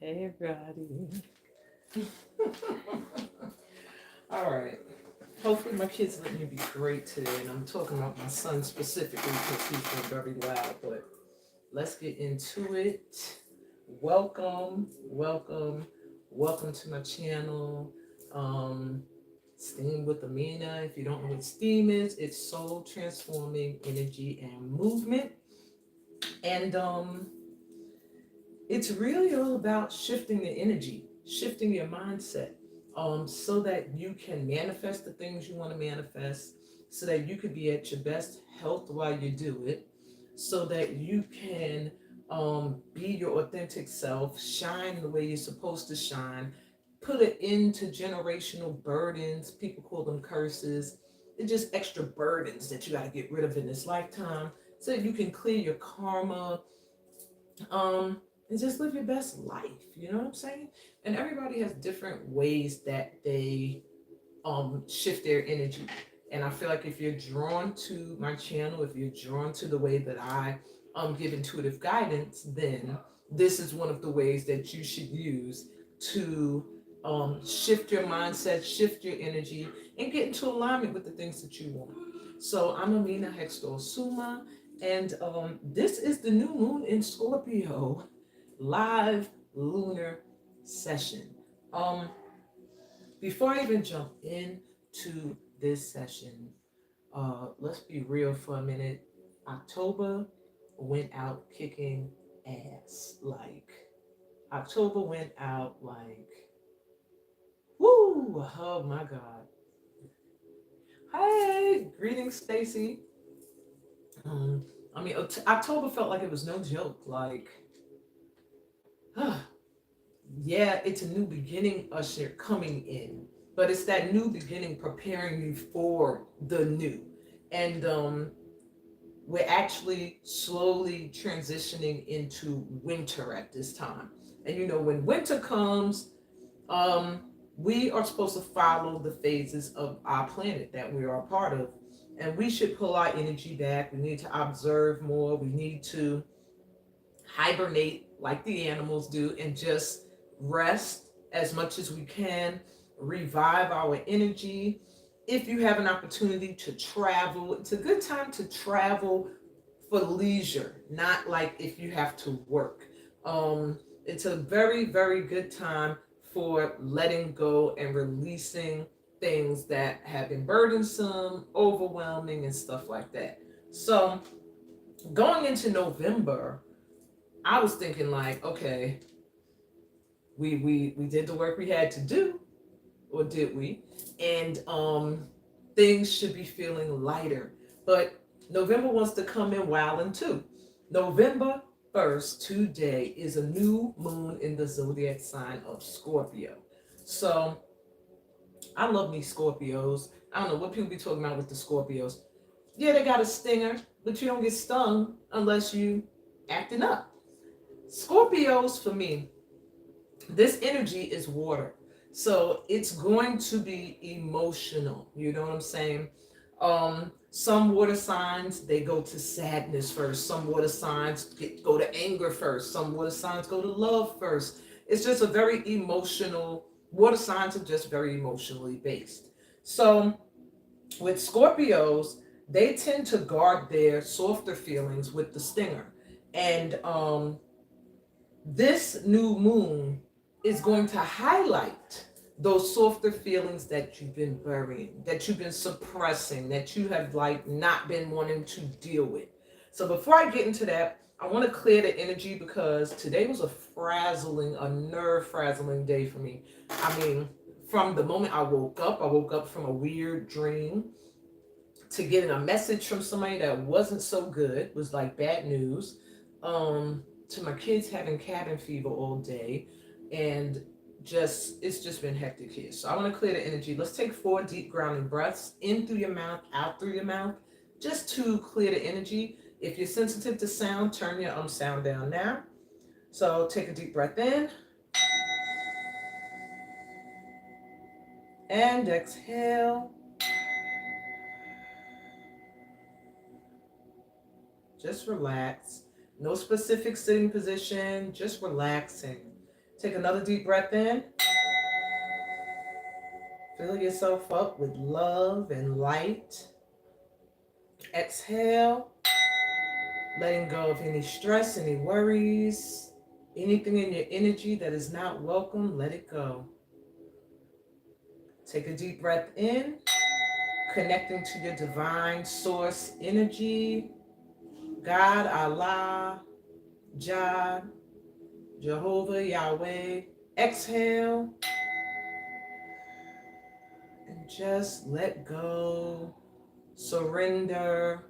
Hey, everybody. All right. Hopefully, my kids let me be great today. And I'm talking about my son specifically because he's been very loud. But let's get into it. Welcome, welcome, welcome to my channel. Um, Steam with Amina. If you don't know what STEAM is, it's soul transforming energy and movement. And it's really all about shifting the energy, shifting your mindset, so that you can manifest the things you want to manifest, so that you could be at your best health while you do it, so that you can be your authentic self, shine the way you're supposed to shine, put an end to generational burdens. People call them curses. They're just extra burdens that you got to get rid of in this lifetime, so that you can clear your karma, and just live your best life. You know what I'm saying? And everybody has different ways that they shift their energy. And I feel like if you're drawn to my channel, if you're drawn to the way that I give intuitive guidance, then this is one of the ways that you should use to shift your mindset, shift your energy, and get into alignment with the things that you want. So I'm Amina Hextor Suma, and this is the new moon in Scorpio live lunar session. Um, Before I even jump into this session, let's be real for a minute. October went out kicking ass. Like, October went out like, woo! Oh my God. Hey, greetings, Stacy. Um, October felt like it was no joke. Like, yeah, it's a new beginning, Usher, coming in, but it's that new beginning preparing you for the new. And we're actually slowly transitioning into winter at this time. And you know, when winter comes, um, we are supposed to follow the phases of our planet that we are a part of. And we should pull our energy back. We need to observe more. We need to hibernate like the animals do and just rest as much as we can, revive our energy. If you have an opportunity to travel, it's a good time to travel for leisure, not like if you have to work. It's a very, very good time for letting go and releasing things that have been burdensome, overwhelming, and stuff like that. So, going into November, I was thinking like, okay, we did the work we had to do, or did we? And things should be feeling lighter. But November wants to come in wilding too. November 1st, today, is a new moon in the zodiac sign of Scorpio. So I love me Scorpios. I don't know what people be talking about with the Scorpios. Yeah, they got a stinger, but you don't get stung unless you acting up. Scorpios, for me, this energy is water. So it's going to be emotional. You know what I'm saying? Some water signs, they go to sadness first. Some water signs go to anger first. Some water signs go to love first. It's just a very emotional, water signs are just very emotionally based. So with Scorpios, they tend to guard their softer feelings with the stinger. And this new moon is going to highlight those softer feelings that you've been burying, that you've been suppressing, that you have like not been wanting to deal with. So before I get into that, I want to clear the energy because today was a nerve frazzling day for me. I mean, from the moment I woke up from a weird dream to getting a message from somebody that wasn't so good, was like bad news, to my kids having cabin fever all day, and it's just been hectic here. So I want to clear the energy. Let's take 4 deep grounding breaths in through your mouth, out through your mouth, just to clear the energy. If you're sensitive to sound, turn your sound down now. So take a deep breath in and exhale. Just relax. No specific sitting position, just relaxing. Take another deep breath in. Fill yourself up with love and light. Exhale, letting go of any stress, any worries, anything in your energy that is not welcome, let it go. Take a deep breath in, connecting to your divine source energy, God, Allah, Jah, Jehovah, Yahweh. Exhale, and just let go, surrender,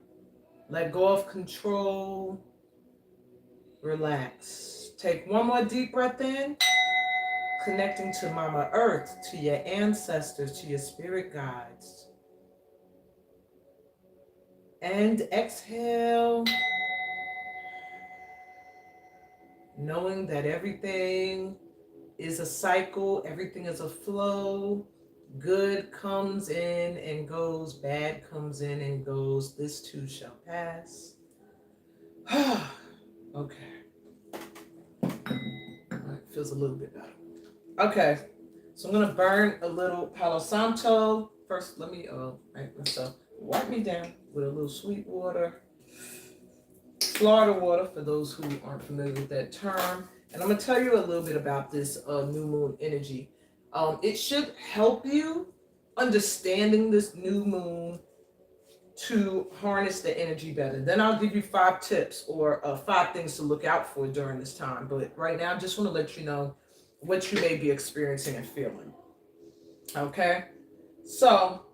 let go of control, relax. Take one more deep breath in, connecting to Mama Earth, to your ancestors, to your spirit guides. And exhale, knowing that everything is a cycle, everything is a flow. Good comes in and goes, bad comes in and goes. This too shall pass. Okay. All right, feels a little bit better. Okay, so I'm gonna burn a little Palo Santo. First, let me make myself wipe me down with a little sweet water, Florida water for those who aren't familiar with that term. And I'm gonna tell you a little bit about this new moon energy. It should help you understanding this new moon to harness the energy better. Then I'll give you 5 tips or 5 things to look out for during this time. But right now, I just want to let you know what you may be experiencing and feeling. Okay? So,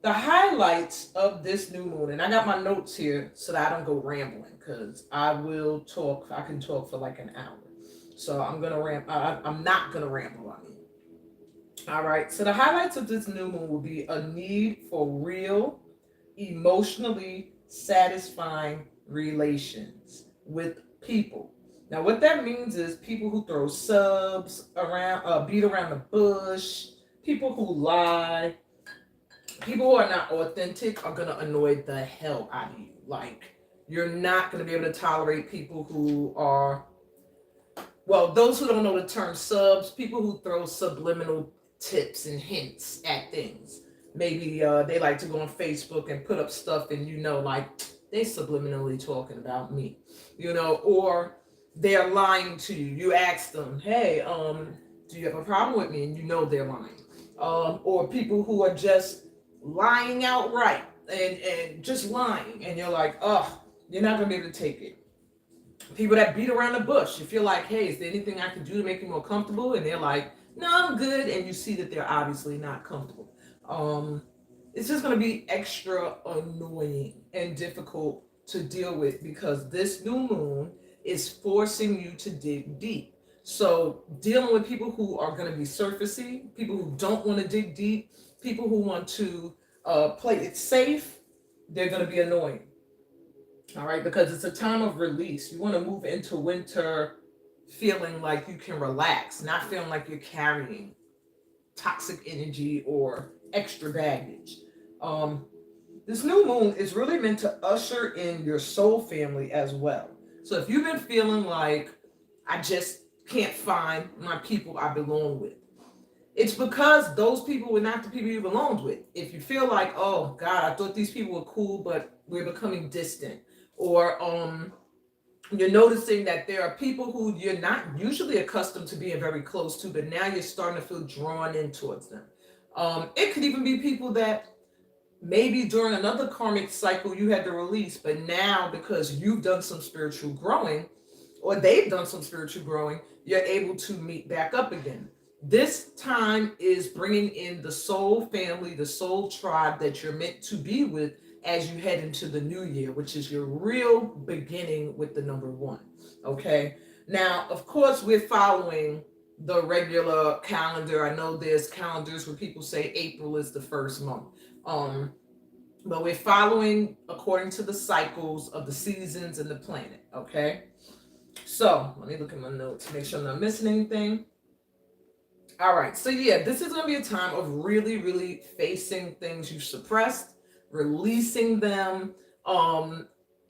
the highlights of this new moon, and I got my notes here so that I don't go rambling, because I can talk for like an hour. So I'm not gonna ramble, I mean. All right, so the highlights of this new moon will be a need for real, emotionally satisfying relations with people. Now, what that means is people who throw subs around, beat around the bush, people who lie, people who are not authentic are going to annoy the hell out of you. Like, you're not going to be able to tolerate people who are, well, those who don't know the term subs, people who throw subliminal tips and hints at things. Maybe they like to go on Facebook and put up stuff and like they subliminally talking about me, or they're lying to you. You ask them, hey, do you have a problem with me? And they're lying. Or people who are just lying outright and just lying. And you're like, oh, you're not going to be able to take it. People that beat around the bush. You feel like, hey, is there anything I can do to make you more comfortable? And they're like, no, I'm good. And you see that they're obviously not comfortable. It's just going to be extra annoying and difficult to deal with because this new moon is forcing you to dig deep. So dealing with people who are going to be surfacey, people who don't want to dig deep, people who want to play it safe, they're going to be annoying. All right, because it's a time of release. You want to move into winter feeling like you can relax, not feeling like you're carrying toxic energy or extra baggage. This new moon is really meant to usher in your soul family as well. So if you've been feeling like I just can't find my people I belong with, it's because those people were not the people you belonged with. If you feel like, oh God, I thought these people were cool, but we're becoming distant, or you're noticing that there are people who you're not usually accustomed to being very close to, but now you're starting to feel drawn in towards them. It could even be people that maybe during another karmic cycle you had to release, but now because you've done some spiritual growing, or they've done some spiritual growing, you're able to meet back up again. This time is bringing in the soul family, the soul tribe that you're meant to be with as you head into the new year, which is your real beginning with the number 1. Okay. Now, of course, we're following the regular calendar. I know there's calendars where people say April is the first month. But we're following according to the cycles of the seasons and the planet. Okay. So let me look at my notes, make sure I'm not missing anything. All right. So yeah, this is going to be a time of really, really facing things you suppressed, releasing them.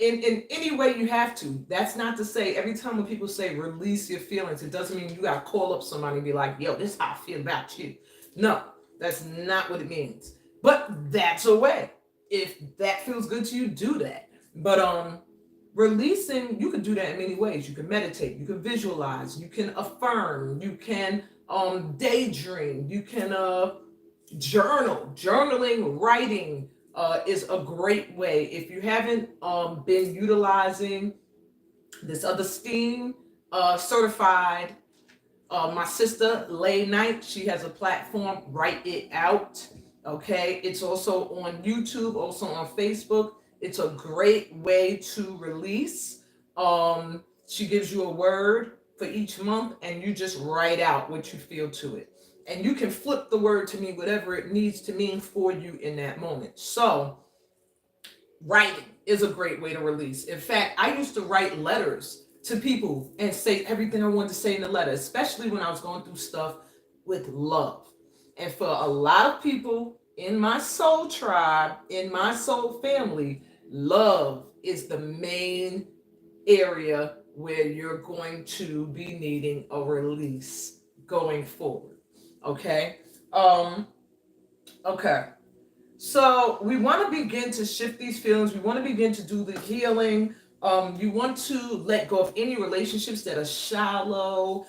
in any way you have to. That's not to say every time when people say release your feelings, it doesn't mean you got to call up somebody and be like, yo, this is how I feel about you. No, that's not what it means. But that's a way. If that feels good to you, do that. But releasing, you can do that in many ways. You can meditate, you can visualize, you can affirm, you can daydream, you can journaling, writing is a great way. If you haven't been utilizing this other STEAM certified, my sister Lay Knight, she has a platform, Write It Out. Okay, it's also on YouTube, also on Facebook. It's a great way to release. She gives you a word for each month, and you just write out what you feel to it. And you can flip the word to mean whatever it needs to mean for you in that moment. So, writing is a great way to release. In fact, I used to write letters to people and say everything I wanted to say in the letter, especially when I was going through stuff with love. And for a lot of people in my soul tribe, in my soul family, love is the main area where you're going to be needing a release going forward. Okay. Okay. So we want to begin to shift these feelings. We want to begin to do the healing. You want to let go of any relationships that are shallow.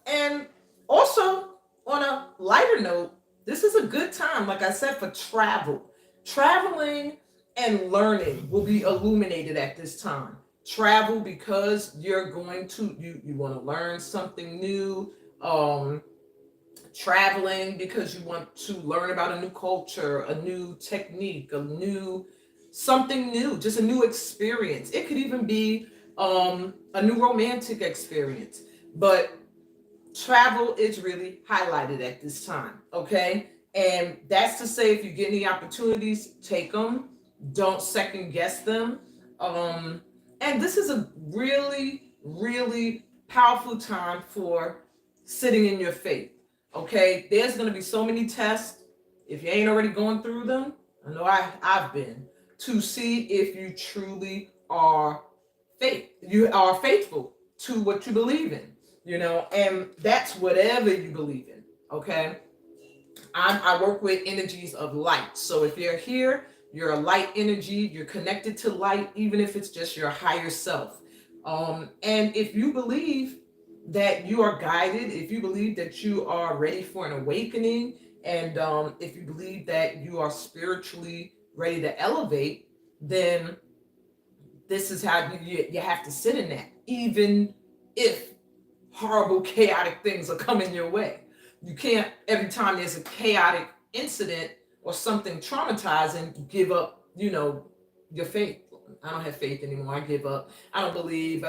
And also, on a lighter note, this is a good time, like I said, for travel. Traveling and learning will be illuminated at this time. Travel because you're going to, you want to learn something new. Traveling because you want to learn about a new culture, a new technique, something new, just a new experience. It could even be a new romantic experience. But travel is really highlighted at this time, okay? And that's to say, if you get any opportunities, take them. Don't second guess them. And this is a really, really powerful time for sitting in your faith. Okay, there's going to be so many tests. If you ain't already going through them, I know I've been, to see if you truly are you are faithful to what you believe in, and that's whatever you believe in. Okay, I work with energies of light. So if you're here, you're a light energy, you're connected to light, even if it's just your higher self. And if you believe that you are guided, if you believe that you are ready for an awakening, and if you believe that you are spiritually ready to elevate, then this is how you have to sit in that, even if horrible, chaotic things are coming your way. You can't, every time there's a chaotic incident or something traumatizing, give up, your faith. I don't have faith anymore. I give up. I don't believe,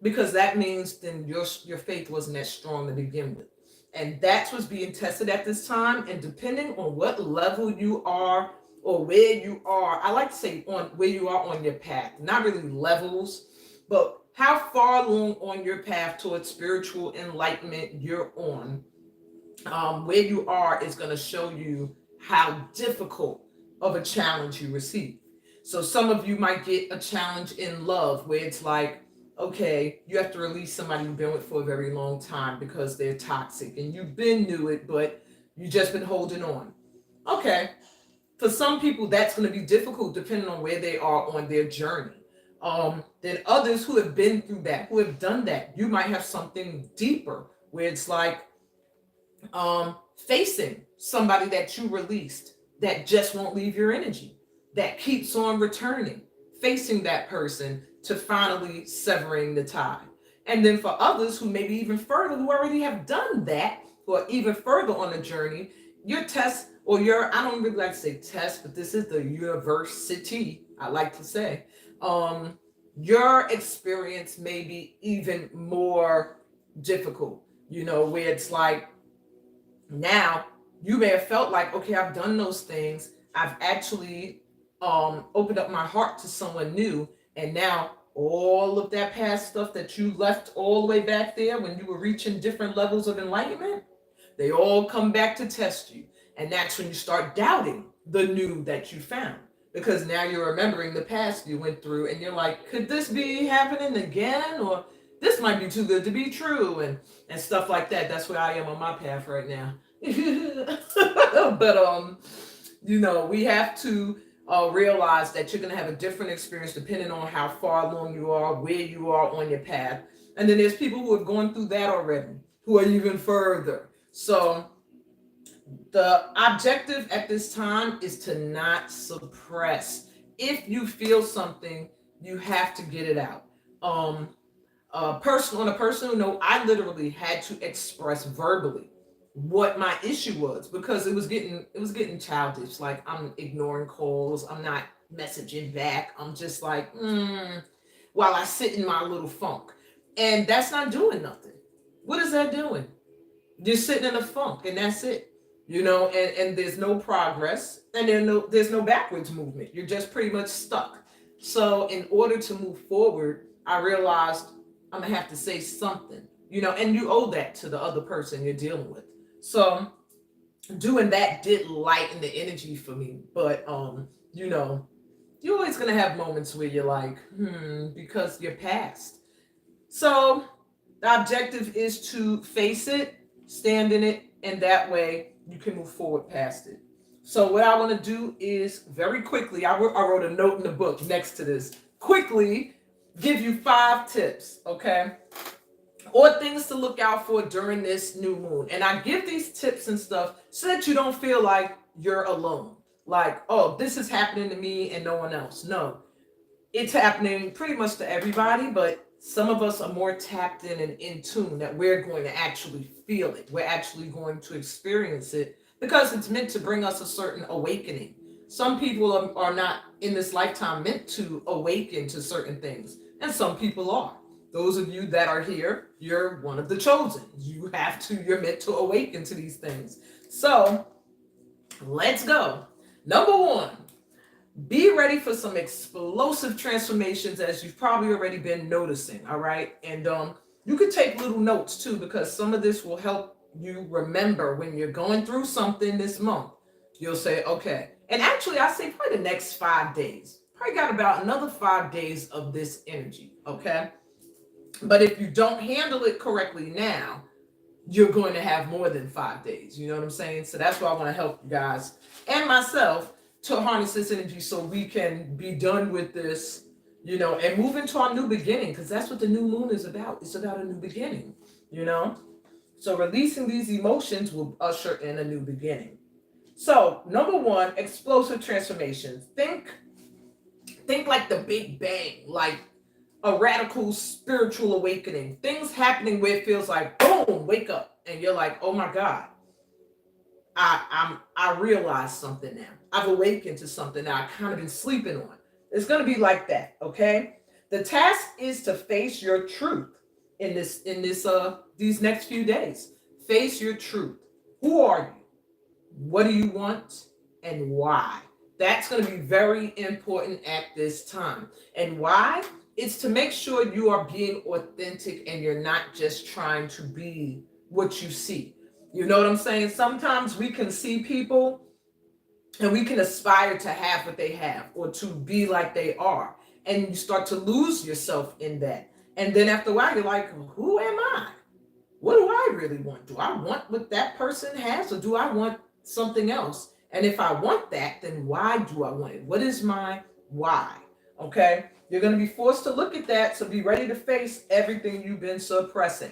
because that means then your faith wasn't that strong to begin with. And that's what's being tested at this time. And depending on what level you are or where you are, I like to say on where you are on your path, not really levels, but how far along on your path towards spiritual enlightenment you're on. Where you are is going to show you how difficult of a challenge you receive. So some of you might get a challenge in love where it's like, okay, you have to release somebody you've been with for a very long time because they're toxic and you've been knew it, but you just been holding on. Okay. For some people, that's going to be difficult depending on where they are on their journey. Then others who have been through that, who have done that, you might have something deeper where it's like facing somebody that you released that just won't leave your energy, that keeps on returning, facing that person to finally severing the tie. And then for others who maybe even further, who already have done that, or even further on the journey, your test or I don't really like to say test, but this is the university, I like to say, your experience may be even more difficult, where it's like, now you may have felt like, okay, I've done those things. I've actually opened up my heart to someone new. And now all of that past stuff that you left all the way back there when you were reaching different levels of enlightenment, they all come back to test you. And that's when you start doubting the new that you found. because now you're remembering the past you went through, and you're like, could this be happening again, or this might be too good to be true, and stuff like that. That's where I am on my path right now. But we have to realize that you're going to have a different experience depending on how far along you are, where you are on your path. And then there's people who have gone through that already, who are even further. So the objective at this time is to not suppress. If you feel something, you have to get it out. On a personal note, I literally had to express verbally what my issue was, because it was getting childish. Like, I'm ignoring calls, I'm not messaging back, I'm just like, while I sit in my little funk. And that's not doing nothing. What is that doing? You're sitting in a funk, and that's it. And there's no progress, and there's no backwards movement. You're just pretty much stuck. So in order to move forward, I realized I'm gonna have to say something, and you owe that to the other person you're dealing with. So doing that did lighten the energy for me. But you're always gonna have moments where you're like, because you're past. So the objective is to face it, stand in it, and that way you can move forward past it. So what I want to do is very quickly, I wrote a note in the book next to this, quickly give you 5 tips, okay? Or things to look out for during this new moon. And I give these tips and stuff so that you don't feel like you're alone. Like, oh, this is happening to me and no one else. No, it's happening pretty much to everybody, but some of us are more tapped in and in tune that we're going to actually feel it. We're actually going to experience it because it's meant to bring us a certain awakening. Some people are not in this lifetime meant to awaken to certain things, and some people are. Those of you that are here, you're one of the chosen. You're meant to awaken to these things. So let's go. Number 1, be ready for some explosive transformations, as you've probably already been noticing. All right. And you could take little notes too, because some of this will help you remember when you're going through something this month. You'll say, okay. And actually, I say probably the next 5 days. Probably got about another 5 days of this energy. Okay. But if you don't handle it correctly now, you're going to have more than 5 days. You know what I'm saying? So that's why I want to help you guys and myself to harness this energy so we can be done with this, and move into our new beginning, because that's what the new moon is about. It's about a new beginning, So releasing these emotions will usher in a new beginning. So number 1, explosive transformations. Think like the Big Bang, like a radical spiritual awakening. Things happening where it feels like, boom, wake up. And you're like, oh my God, I realized something now. I've awakened to something that I've kind of been sleeping on. It's going to be like that, okay? The task is to face your truth in these next few days. Face your truth. Who are you? What do you want? And why? That's going to be very important at this time. And why? It's to make sure you are being authentic and you're not just trying to be what you see. You know what I'm saying? Sometimes we can see people and we can aspire to have what they have or to be like they are. And you start to lose yourself in that. And then after a while, you're like, who am I? What do I really want? Do I want what that person has, or do I want something else? And if I want that, then why do I want it? What is my why? Okay? You're going to be forced to look at that, so be ready to face everything you've been suppressing.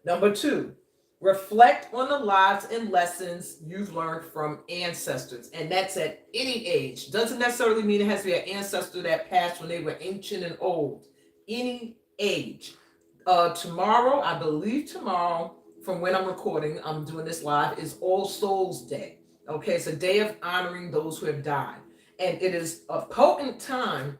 Number 2, reflect on the lives and lessons you've learned from ancestors. And that's at any age. Doesn't necessarily mean it has to be an ancestor that passed when they were ancient and old. Any age. Tomorrow, I believe tomorrow, from when I'm recording, I'm doing this live, is All Souls Day. Okay, it's a day of honoring those who have died. And it is a potent time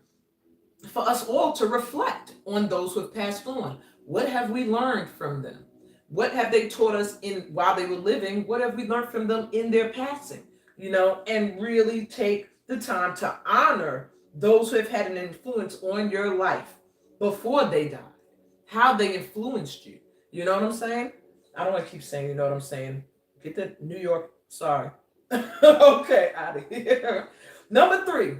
for us all to reflect on those who have passed on. What have we learned from them? What have they taught us while they were living? What have we learned from them in their passing? And really take the time to honor those who have had an influence on your life before they died. How they influenced you. You know what I'm saying? I don't want to keep saying, you know what I'm saying. Get the New York, sorry. Okay, out of here. Number 3,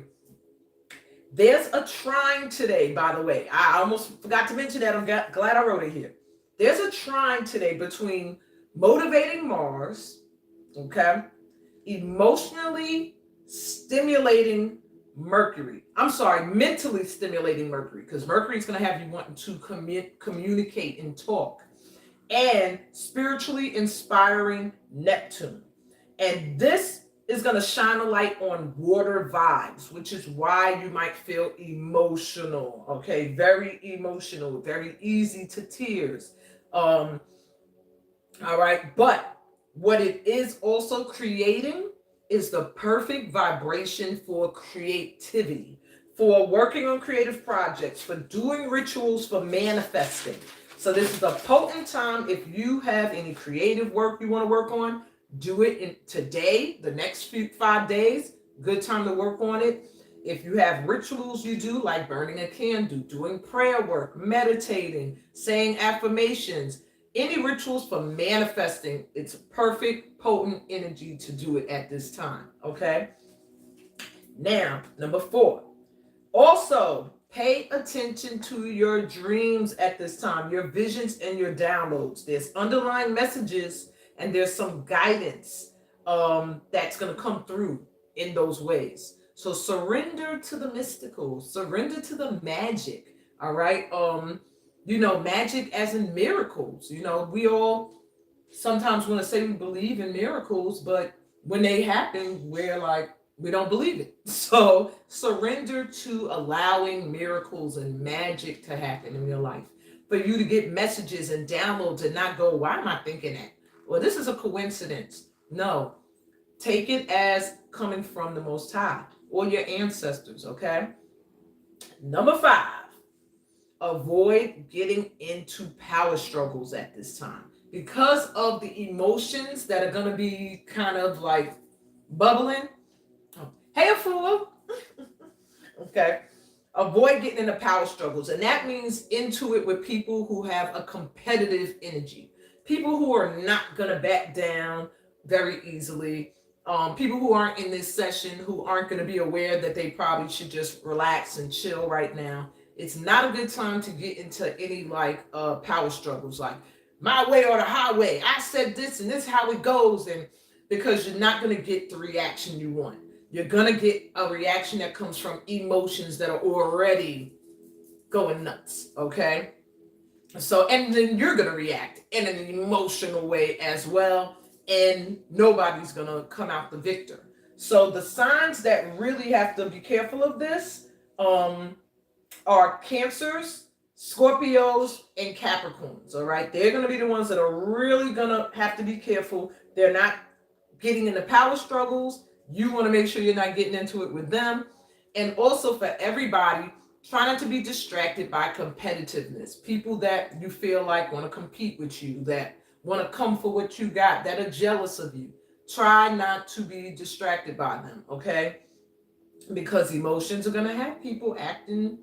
There's a trine today, by the way. I almost forgot to mention that. I'm glad I wrote it here. There's a trine today between motivating Mars, okay, emotionally stimulating Mercury. I'm sorry, mentally stimulating Mercury, because Mercury is going to have you wanting to communicate and talk, and spiritually inspiring Neptune. And this is going to shine a light on water vibes, which is why you might feel emotional, okay? Very emotional, very easy to tears. All right. But what it is also creating is the perfect vibration for creativity, for working on creative projects, for doing rituals, for manifesting. So this is a potent time. If you have any creative work you want to work on, do it in today, the next 5 days. Good time to work on it. If you have rituals you do, like burning a candle, doing prayer work, meditating, saying affirmations, any rituals for manifesting, it's perfect, potent energy to do it at this time, okay? Now, number 4. Also, pay attention to your dreams at this time, your visions and your downloads. There's underlying messages and there's some guidance that's going to come through in those ways. So surrender to the mystical, surrender to the magic, all right? Magic as in miracles. We all sometimes want to say we believe in miracles, but when they happen, we're like, we don't believe it. So surrender to allowing miracles and magic to happen in your life. For you to get messages and downloads and not go, why am I thinking that? Well, this is a coincidence. No, take it as coming from the Most High or your ancestors, okay? Number 5, avoid getting into power struggles at this time. Because of the emotions that are going to be kind of like bubbling. Hey, a fool. Okay. Avoid getting into power struggles. And that means into it with people who have a competitive energy. People who are not going to back down very easily. People who aren't in this session, who aren't going to be aware that they probably should just relax and chill right now. It's not a good time to get into any power struggles, like my way or the highway. I said this and this is how it goes. And because you're not going to get the reaction you want. You're going to get a reaction that comes from emotions that are already going nuts, okay? So, and then you're going to react in an emotional way as well, and nobody's going to come out the victor. So the signs that really have to be careful of this are Cancers, Scorpios, and Capricorns, all right? They're going to be the ones that are really going to have to be careful. They're not getting into power struggles. You want to make sure you're not getting into it with them. And also for everybody, try not to be distracted by competitiveness. People that you feel like want to compete with you, that want to come for what you got, that are jealous of you. Try not to be distracted by them, okay? Because emotions are going to have people acting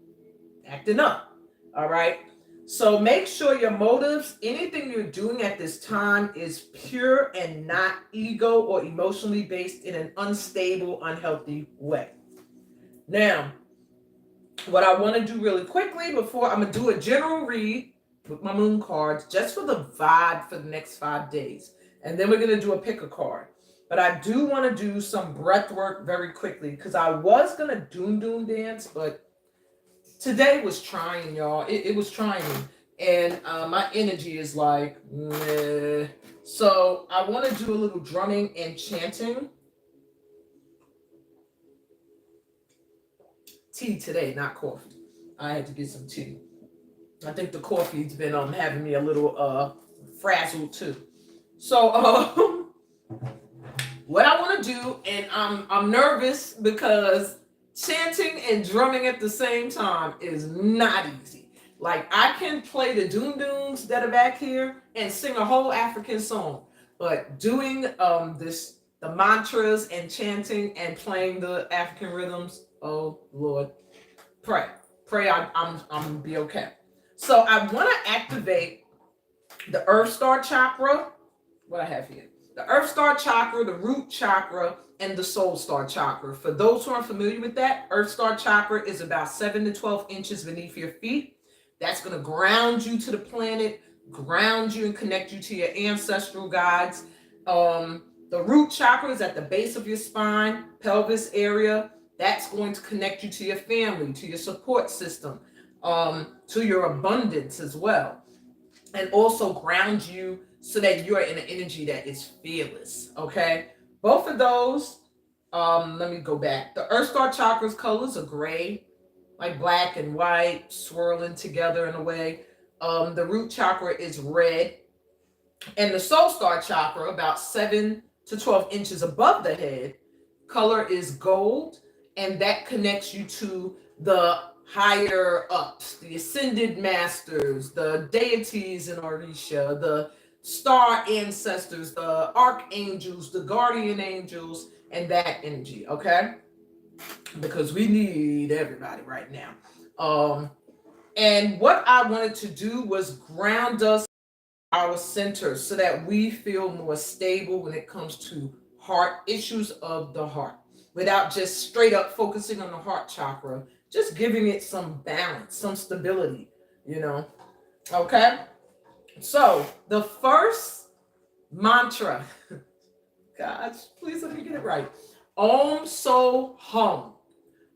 up, all right? So make sure your motives, anything you're doing at this time, is pure and not ego or emotionally based in an unstable, unhealthy way. Now, what I want to do really quickly before I'm going to do a general read with my moon cards, just for the vibe for the next 5 days. And then we're going to do a pick a card. But I do want to do some breath work very quickly because I was going to doom dance, but today was trying, y'all. It was trying me. And my energy is like, meh. So I want to do a little drumming and chanting. Tea today, not coffee. I had to get some tea. I think the coffee's been having me a little frazzled too. So what I want to do, and I'm nervous because chanting and drumming at the same time is not easy. Like, I can play the doom dooms that are back here and sing a whole African song, but doing the mantras and chanting and playing the African rhythms, oh Lord, pray I'm gonna be okay. So I want to activate the Earth Star chakra. What I have here, the Earth Star chakra, the root chakra, and the soul star chakra. For those who aren't familiar with that, earth star chakra is about 7 to 12 inches beneath your feet. That's going to ground you to the planet, ground you and connect you to your ancestral guides. The root chakra is at the base of your spine, pelvis area. That's going to connect you to your family, to your support system, to your abundance as well. And also ground you so that you're in an energy that is fearless, okay? Both of those, let me go back. The earth star chakra's colors are gray, like black and white, swirling together in a way. The root chakra is red. And the soul star chakra, about 7 to 12 inches above the head, color is gold, and that connects you to the higher ups, the ascended masters, the deities in Orisha, the star ancestors, the archangels, the guardian angels, and that energy, okay? Because we need everybody right now. And what I wanted to do was ground us our center so that we feel more stable when it comes to heart issues of the heart, without just straight up focusing on the heart chakra, just giving it some balance, some stability, okay? So the first mantra, gosh, please let me get it right. Om So Hum.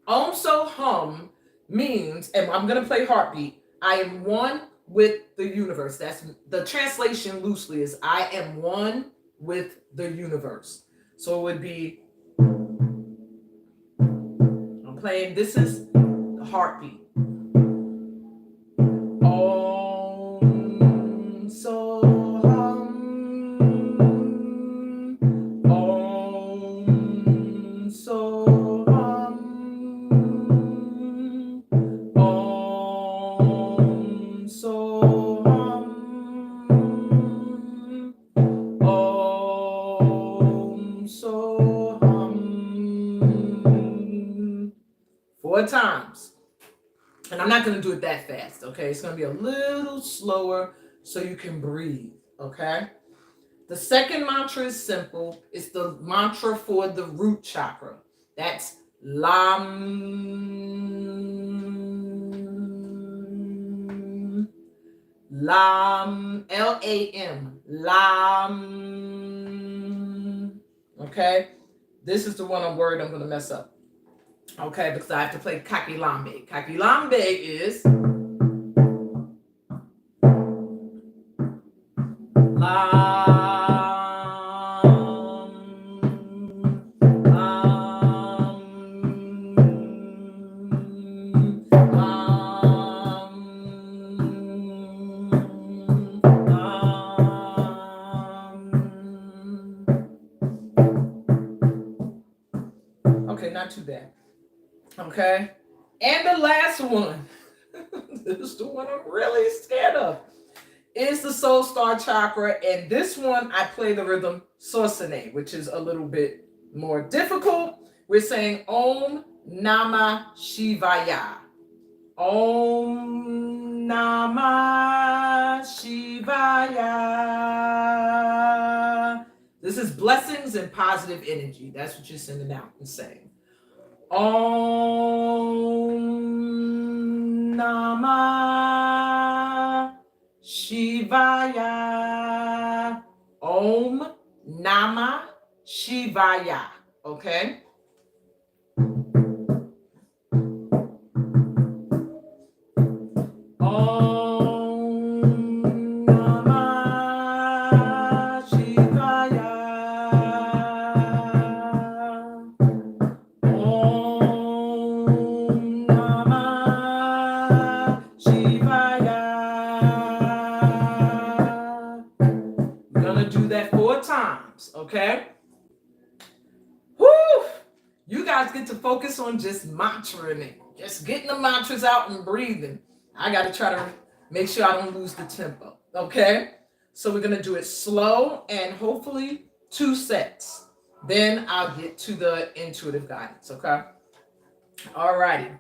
Om So Hum means, and I'm going to play heartbeat, I am one with the universe. That's the translation loosely is I am one with the universe. So it would be, I'm playing, this is the heartbeat. Om So Hum. Om So Hum. Om So Hum. Om So Hum. 4 times. And I'm not going to do it that fast, okay? It's going to be a little slower so you can breathe, okay? The second mantra is simple. It's the mantra for the root chakra. That's Lam. Lam. Lam. Lam. Okay? This is the one I'm worried I'm going to mess up. Okay, because I have to play Kakilambe. Kakilambe is okay, not too bad. Okay, and the last one, this is the one I'm really scared of, is the soul star chakra. And this one, I play the rhythm Sosane, which is a little bit more difficult. We're saying Om Namah Shivaya. Om Namah Shivaya. This is blessings and positive energy. That's what you're sending out and saying. Om Namah Shivaya. Om Namah Shivaya. Okay? Om Namah Shivaya. Om Namah Shivaya. We're gonna do that 4 times, okay? Woo! You guys get to focus on just mantraing it, just getting the mantras out and breathing. I got to try to make sure I don't lose the tempo, okay? So we're going to do it slow and hopefully 2 sets. Then I'll get to the intuitive guidance, okay? All righty.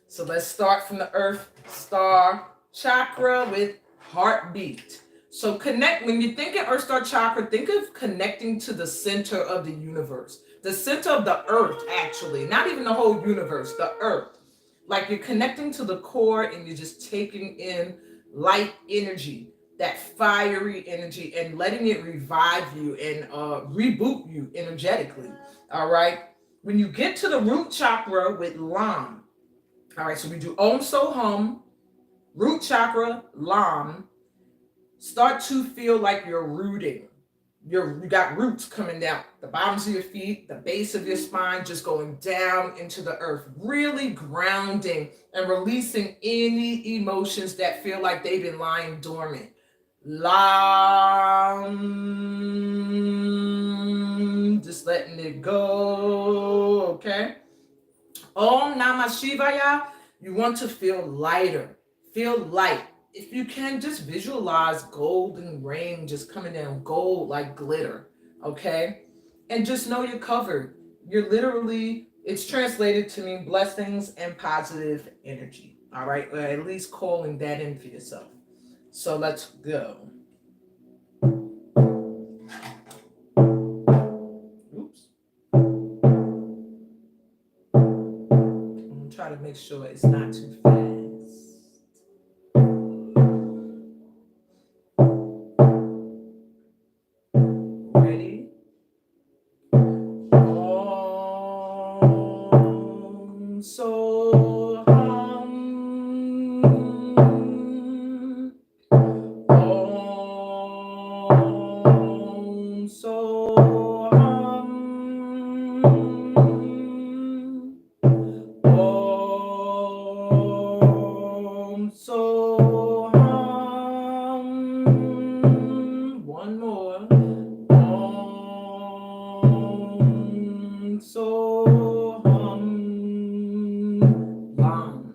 So let's start from the Earth Star Chakra with heartbeat. So connect, when you think of Earth Star Chakra, think of connecting to the center of the universe. the center of the earth, actually, not even the whole universe, the earth. Like you're connecting to the core and you're just taking in light energy, that fiery energy, and letting it revive you and reboot you energetically. All right. When you get to the root chakra with Lam, all right, so we do Om So Hum, root chakra, Lam. Start to feel like you're rooting. You got roots coming down the bottoms of your feet, the base of your spine, just going down into the earth, really grounding and releasing any emotions that feel like they've been lying dormant. Just letting it go, okay? Om Namah Shivaya, you want to feel lighter, feel light. If you can, just visualize golden rain just coming down, gold like glitter, okay? And just know you're covered. You're literally, it's translated to mean blessings and positive energy, all right? Or at least calling that in for yourself. So let's go. Oops. I'm gonna try to make sure it's not too fast. Ready? Om So Hum. Om So Hum. Om So Hum. One more. Om So Hum. Lam.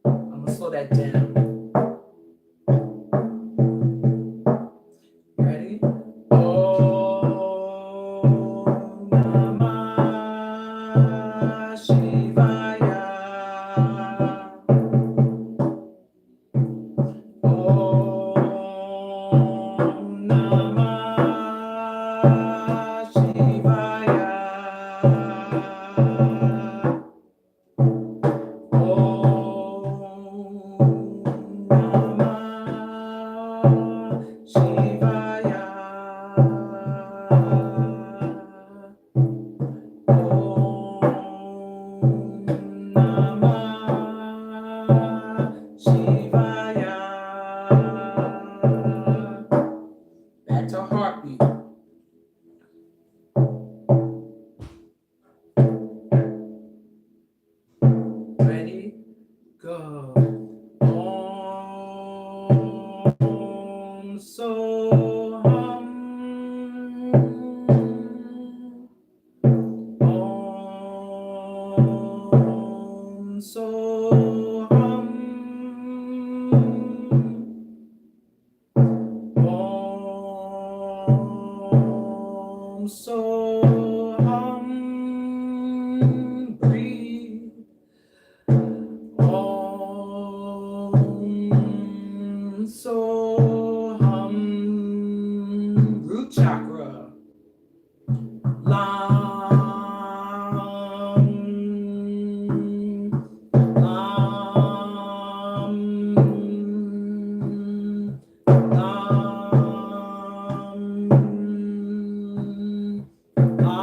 I'm gonna slow that down. Ready? Om Namah Shivaya. Om Namah Shivaya. Back to heartbeat. Ready? Go. Om So Hum. Om So Hum. Om So Hum. Breathe. Om So Hum. Root chakra. Lam. Lam. Lam. Lam.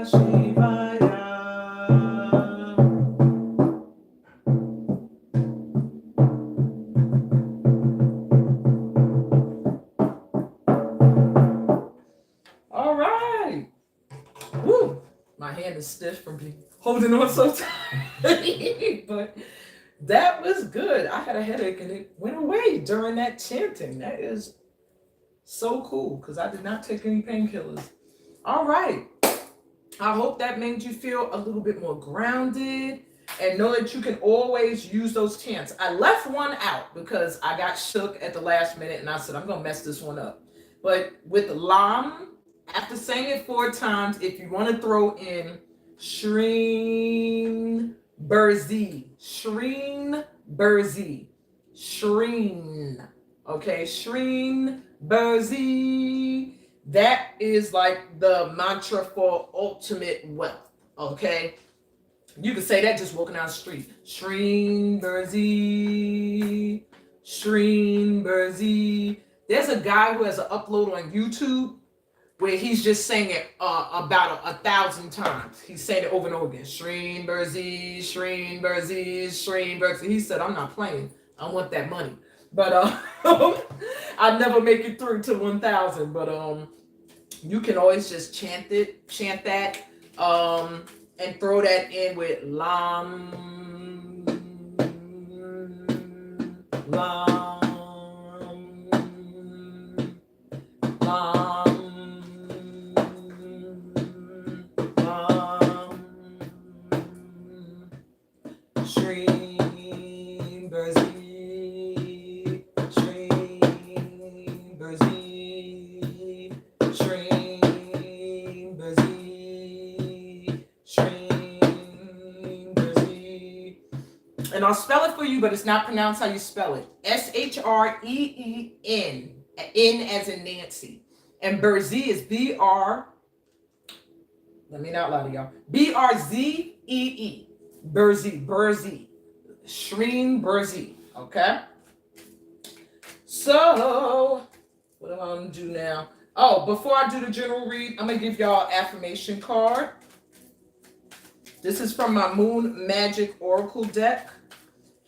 Shivaya. All right. Woo. My hand is stiff from holding on so tight. But that was good. I had a headache and it went away during that chanting. That is so cool because I did not take any painkillers. All right. I hope that made you feel a little bit more grounded and know that you can always use those chants. I left one out because I got shook at the last minute and I said, I'm going to mess this one up. But with Lam, after saying it 4 times, if you want to throw in Shreen Burzi, Shreen Burzi, Shreen, okay, Shreen Burzi. That is like the mantra for ultimate wealth, okay? You can say that just walking down the street. Shreen Burzi, Shreen Burzi. There's a guy who has an upload on YouTube where he's just saying it about 1,000 times. He's saying it over and over again. Shreen Burzi, Shreen Burzi, Shreen Burzi. He said, I'm not playing. I want that money. But I never make it through to 1,000. But you can always just chant that, and throw that in with Lam, Lam, Lam, Lam, Shreen Burzi, Shreen Burzi, Shreen Burzi, Shreen Burzi. And I'll spell it for you, but it's not pronounced how you spell it. Shreen, N as in Nancy. And Burzi is B-R, let me not lie to y'all, B-R-Z-E-E. Burzi, Burzi. Shreen Burzi, okay? So, what am I going to do now? Oh, before I do the general read, I'm going to give y'all an affirmation card. This is from my Moon Magic Oracle deck.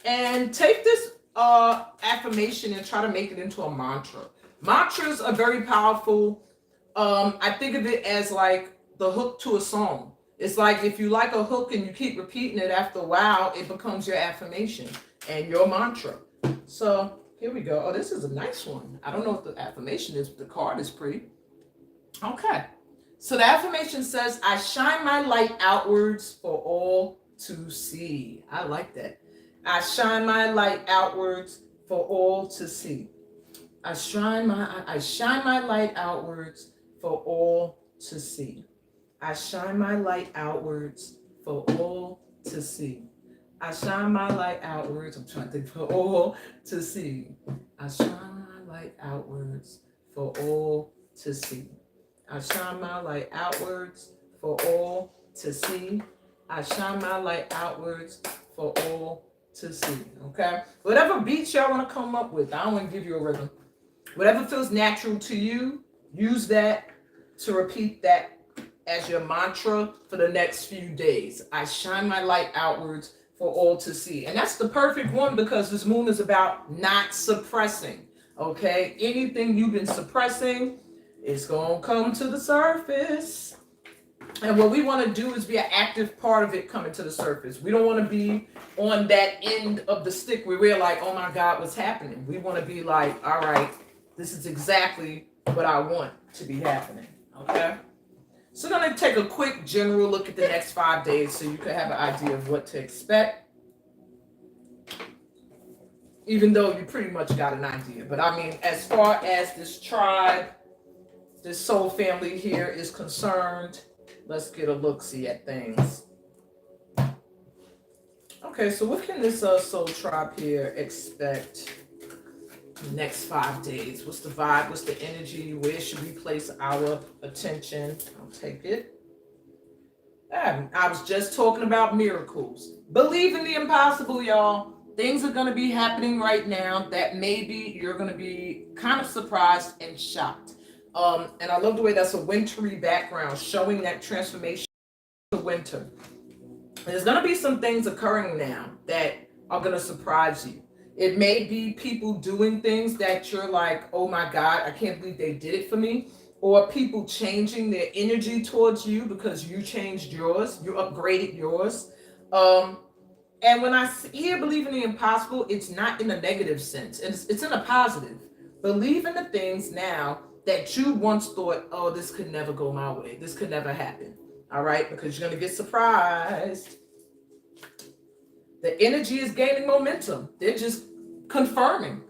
And take this affirmation and try to make it into a mantra. Mantras are very powerful. I think of it as like the hook to a song. It's like if you like a hook and you keep repeating it, after a while, it becomes your affirmation and your mantra. So here we go. Oh, this is a nice one. I don't know what the affirmation is, but the card is pretty. Okay. So the affirmation says, I shine my light outwards for all to see. I like that. I shine my light outwards for all to see. I shine my light outwards for all to see. I shine my light outwards for all to see. I shine my light outwards. I'm trying to think for all to see. I shine my light outwards for all to see. I shine my light outwards for all to see. I shine my light outwards for all to see. Okay? Whatever beats y'all want to come up with, I don't want to give you a rhythm. Whatever feels natural to you, use that to repeat that as your mantra for the next few days. I shine my light outwards for all to see. And that's the perfect one because this moon is about not suppressing. Okay? Anything you've been suppressing, it's going to come to the surface. And what we want to do is be an active part of it coming to the surface. We don't want to be on that end of the stick where we're like, oh my God, what's happening? We want to be like, all right, this is exactly what I want to be happening. Okay? So I'm going to take a quick general look at the next 5 days so you can have an idea of what to expect. Even though you pretty much got an idea. But I mean, as far as this tribe, this soul family here is concerned, let's get a look-see at things. Okay, so what can this soul tribe here expect next 5 days? What's the vibe? What's the energy? Where should we place our attention? I'll take it. I was just talking about miracles. Believe in the impossible, y'all. Things are going to be happening right now that maybe you're going to be kind of surprised and shocked. And I love the way that's a wintry background showing that transformation the winter. There's going to be some things occurring now that are going to surprise you. It may be people doing things that you're like, oh my God, I can't believe they did it for me. Or people changing their energy towards you because you changed yours, you upgraded yours. And when I hear believe in the impossible, it's not in a negative sense. It's in a positive. Believe in the things now that you once thought, oh, this could never go my way. This could never happen. All right? Because you're going to get surprised. The energy is gaining momentum. They're just confirming.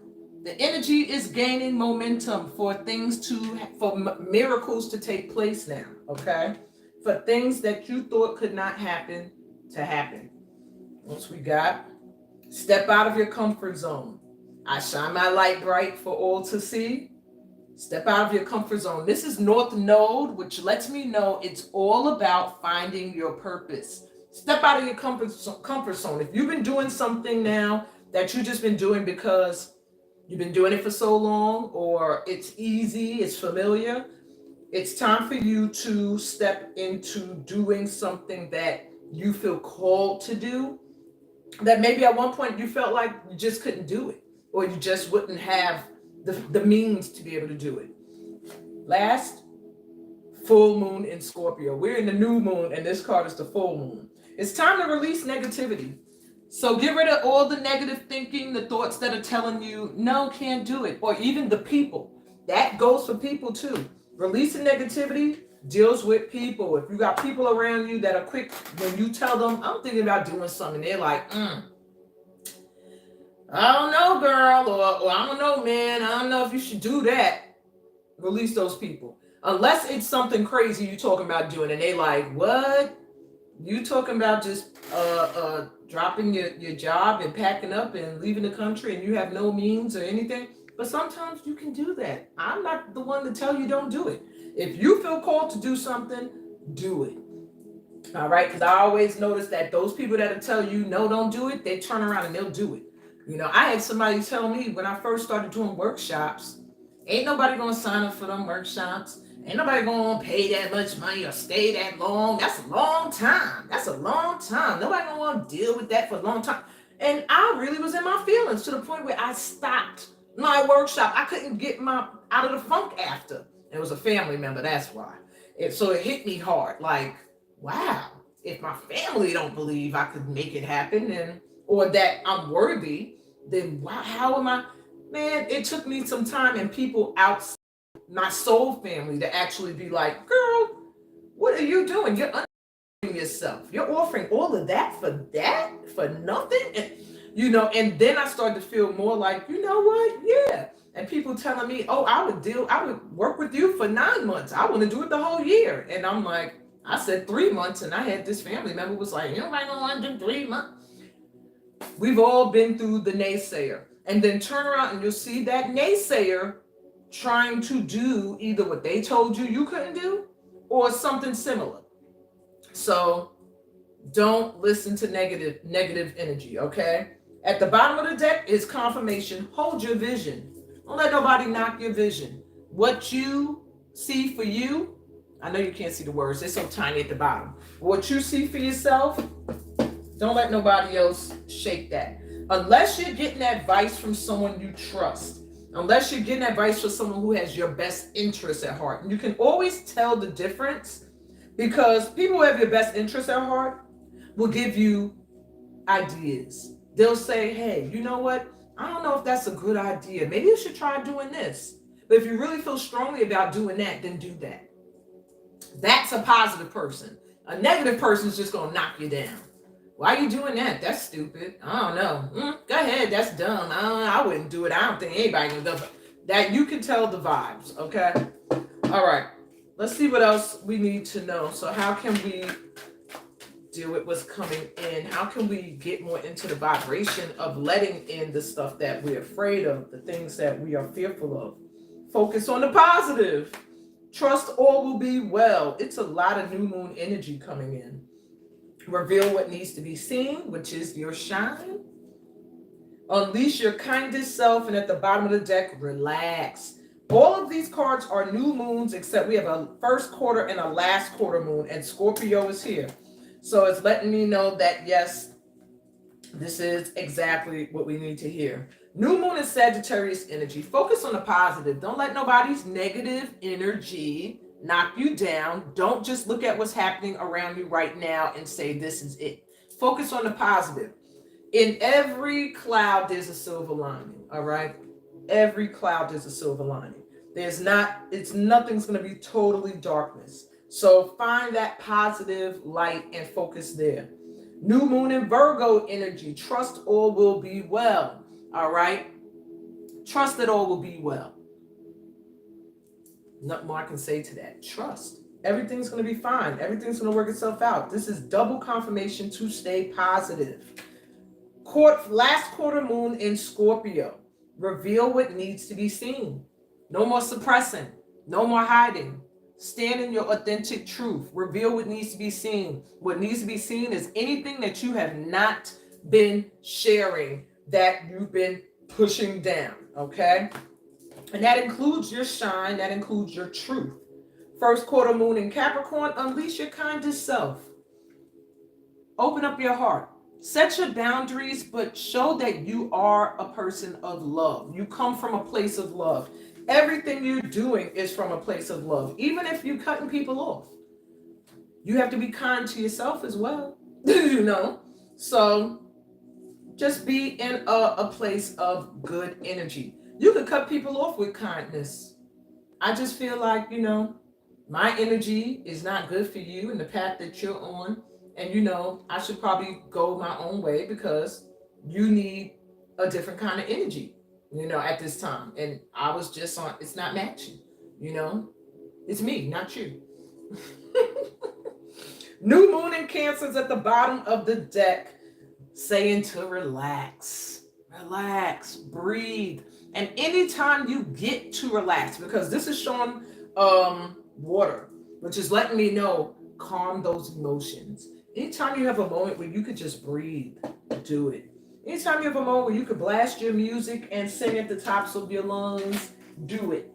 The energy is gaining momentum for miracles to take place now. Okay? For things that you thought could not happen to happen. Once we got, step out of your comfort zone. I shine my light bright for all to see. Step out of your comfort zone. This is North Node, which lets me know it's all about finding your purpose. Step out of your comfort zone. If you've been doing something now that you've just been doing because you've been doing it for so long, or it's easy, it's familiar, it's time for you to step into doing something that you feel called to do, that maybe at one point you felt like you just couldn't do it, or you just wouldn't have the means to be able to do it. Last, full moon in Scorpio. We're in the new moon, and this card is the full moon. It's time to release negativity. So get rid of all the negative thinking, the thoughts that are telling you, no, can't do it, or even the people. That goes for people too. Releasing negativity deals with people. If you got people around you that are quick, when you tell them, I'm thinking about doing something, they're like, I don't know, girl, or I don't know, man, I don't know if you should do that. Release those people. Unless it's something crazy you talking about doing, and they like, what? You talking about just dropping your job and packing up and leaving the country, and you have no means or anything? But sometimes you can do that. I'm not the one to tell you don't do it. If you feel called to do something, do it. All right? Because I always notice that those people that'll tell you, no, don't do it, they turn around and they'll do it. You know, I had somebody tell me when I first started doing workshops, ain't nobody going to sign up for them workshops. Ain't nobody going to pay that much money or stay that long. That's a long time. That's a long time. Nobody going to want to deal with that for a long time. And I really was in my feelings to the point where I stopped my workshop. I couldn't get out of the funk after. It was a family member, that's why. So it hit me hard. Like, wow, if my family don't believe I could make it happen, or that I'm worthy, then wow, how am I? Man, it took me some time and people outside my soul family to actually be like, girl, what are you doing? You're undermining yourself. You're offering all of that, for nothing? And then I started to feel more like, you know what? Yeah. And people telling me, oh, I would work with you for 9 months. I want to do it the whole year. And I'm like, I said 3 months, and I had this family member was like, nobody gonna want to do 3 months. We've all been through the naysayer. And then turn around and you'll see that naysayer trying to do either what they told you couldn't do or something similar. So don't listen to negative energy, okay? At the bottom of the deck is confirmation. Hold your vision. Don't let nobody knock your vision. What you see for you, I know you can't see the words, they're so tiny at the bottom. What you see for yourself, don't let nobody else shake that. Unless you're getting advice from someone you trust. Unless you're getting advice from someone who has your best interests at heart. And you can always tell the difference, because people who have your best interests at heart will give you ideas. They'll say, hey, you know what? I don't know if that's a good idea. Maybe you should try doing this. But if you really feel strongly about doing that, then do that. That's a positive person. A negative person is just going to knock you down. Why are you doing that? That's stupid. I don't know. Go ahead. That's dumb. I wouldn't do it. I don't think anybody can do it. That you can tell the vibes. Okay. All right. Let's see what else we need to know. So how can we deal with what's coming in? How can we get more into the vibration of letting in the stuff that we're afraid of, the things that we are fearful of? Focus on the positive. Trust all will be well. It's a lot of new moon energy coming in. Reveal what needs to be seen, which is your shine. Unleash your kindest self, and at the bottom of the deck, relax. All of these cards are new moons, except we have a first quarter and a last quarter moon, and Scorpio is here. So it's letting me know that, yes, this is exactly what we need to hear. New moon in Sagittarius energy. Focus on the positive. Don't let nobody's negative energy knock you down. Don't just look at what's happening around you right now and say, this is it. Focus on the positive. In every cloud, there's a silver lining. All right. Every cloud, there's a silver lining. Nothing's going to be totally darkness. So find that positive light and focus there. New moon in Virgo energy. Trust all will be well. All right. Trust that all will be well. Nothing more I can say to that. Trust. Everything's going to be fine. Everything's going to work itself out. This is double confirmation to stay positive. Last quarter moon in Scorpio. Reveal what needs to be seen. No more suppressing. No more hiding. Stand in your authentic truth. Reveal what needs to be seen. What needs to be seen is anything that you have not been sharing, that you've been pushing down, okay? And that includes your shine. That includes your truth. First quarter moon in Capricorn. Unleash your kindest self. Open up your heart. Set your boundaries, but show that you are a person of love. You come from a place of love. Everything you're doing is from a place of love. Even if you're cutting people off, you have to be kind to yourself as well. You know? So just be in a place of good energy. You could cut people off with kindness. I just feel like, my energy is not good for you and the path that you're on. And, I should probably go my own way because you need a different kind of energy, at this time. And I was just on, it's not matching, it's me, not you. New moon in Cancer's at the bottom of the deck, saying to relax, breathe. And anytime you get to relax, because this is showing water, which is letting me know, calm those emotions. Anytime you have a moment where you could just breathe, do it. Anytime you have a moment where you could blast your music and sing at the tops of your lungs, do it.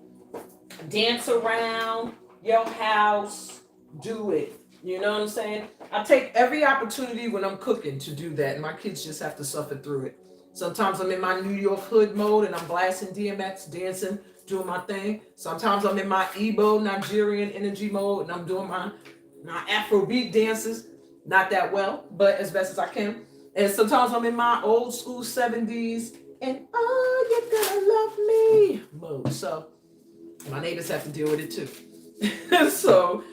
Dance around your house, do it. You know what I'm saying? I take every opportunity when I'm cooking to do that, and my kids just have to suffer through it. Sometimes I'm in my New York hood mode and I'm blasting DMX, dancing, doing my thing. Sometimes I'm in my Igbo, Nigerian energy mode and I'm doing my Afrobeat dances. Not that well, but as best as I can. And sometimes I'm in my old school 70s and oh, you're gonna love me mode. So my neighbors have to deal with it too. So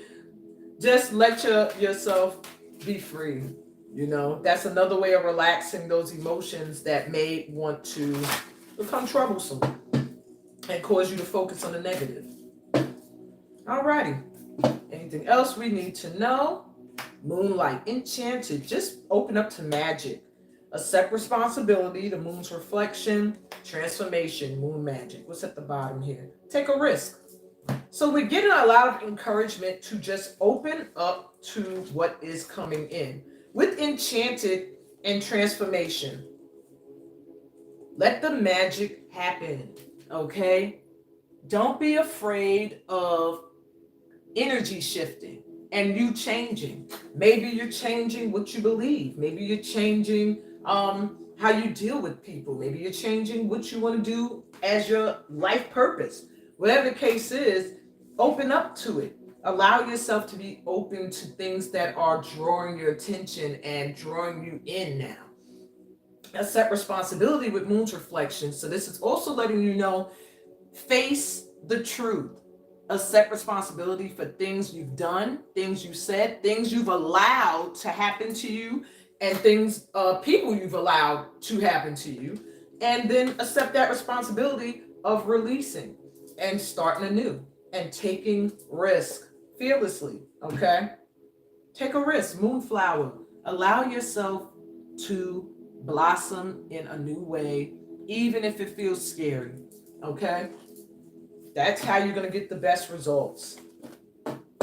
just let yourself be free. That's another way of relaxing those emotions that may want to become troublesome and cause you to focus on the negative. Alrighty. Anything else we need to know? Moonlight, enchanted, just open up to magic. Accept responsibility, the moon's reflection, transformation, moon magic. What's at the bottom here? Take a risk. So we're getting a lot of encouragement to just open up to what is coming in. With enchanted and transformation, let the magic happen, okay? Don't be afraid of energy shifting and you changing. Maybe you're changing what you believe. Maybe you're changing how you deal with people. Maybe you're changing what you want to do as your life purpose. Whatever the case is, open up to it. Allow yourself to be open to things that are drawing your attention and drawing you in now. Accept responsibility with moon's reflection. So this is also letting you know, face the truth. Accept responsibility for things you've done, things you said, things you've allowed to happen to you, and things, people you've allowed to happen to you. And then accept that responsibility of releasing and starting anew and taking risk fearlessly, okay? Take a risk, moonflower. Allow yourself to blossom in a new way, even if it feels scary, okay? That's how you're going to get the best results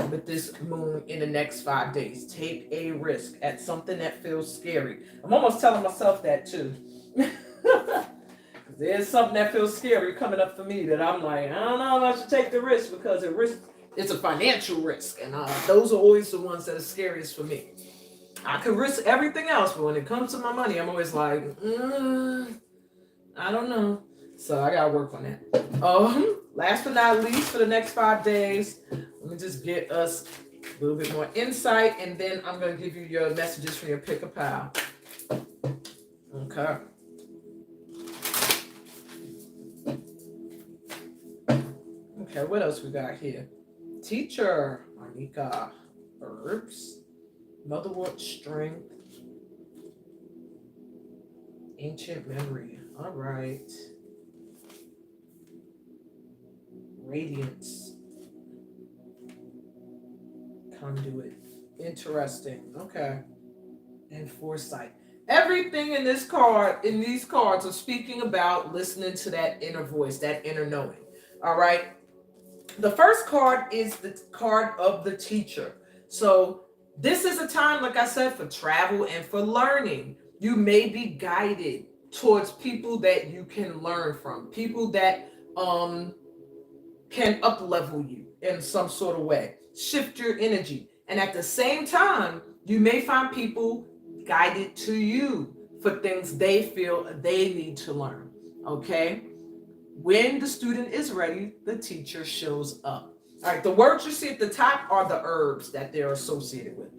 with this moon in the next 5 days. Take a risk at something that feels scary. I'm almost telling myself that too. There's something that feels scary coming up for me that I'm like, I don't know if I should take the risk because it's a financial risk. And those are always the ones that are scariest for me. I could risk everything else, but when it comes to my money, I'm always like, I don't know. So I gotta work on that. Last but not least, for the next 5 days, let me just get us a little bit more insight, and then I'm gonna give you your messages from your pick a pile. Okay. Okay, what else we got here? Teacher, Arnika, herbs, motherwort strength, ancient memory. All right. Radiance, conduit. Interesting. Okay. And foresight. Everything in this card, in these cards, are speaking about listening to that inner voice, that inner knowing. All right. The first card is the card of the teacher. So this is a time, like I said, for travel and for learning. You may be guided towards people that you can learn from, people that can up level you in some sort of way, shift your energy. And at the same time, you may find people guided to you for things they feel they need to learn. Okay. When the student is ready, the teacher shows up. All right, the words you see at the top are the herbs that they're associated with.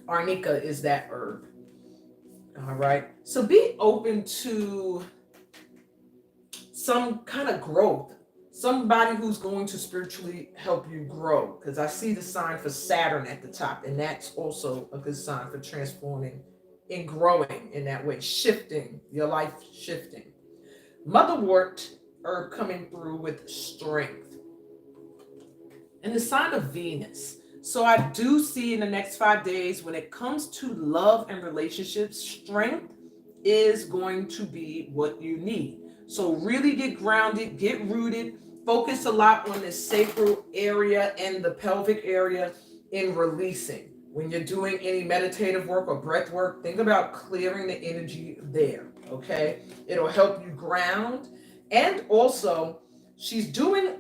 Arnica is that herb. All right, so be open to some kind of growth, somebody who's going to spiritually help you grow, because I see the sign for Saturn at the top, and that's also a good sign for transforming and growing in that way, shifting, your life shifting. Motherwort herb coming through with strength. And the sign of Venus. So I do see in the next 5 days, when it comes to love and relationships, strength is going to be what you need. So really get grounded, get rooted, focus a lot on the sacral area and the pelvic area in releasing. When you're doing any meditative work or breath work, think about clearing the energy there, okay? It'll help you ground. And also, she's doing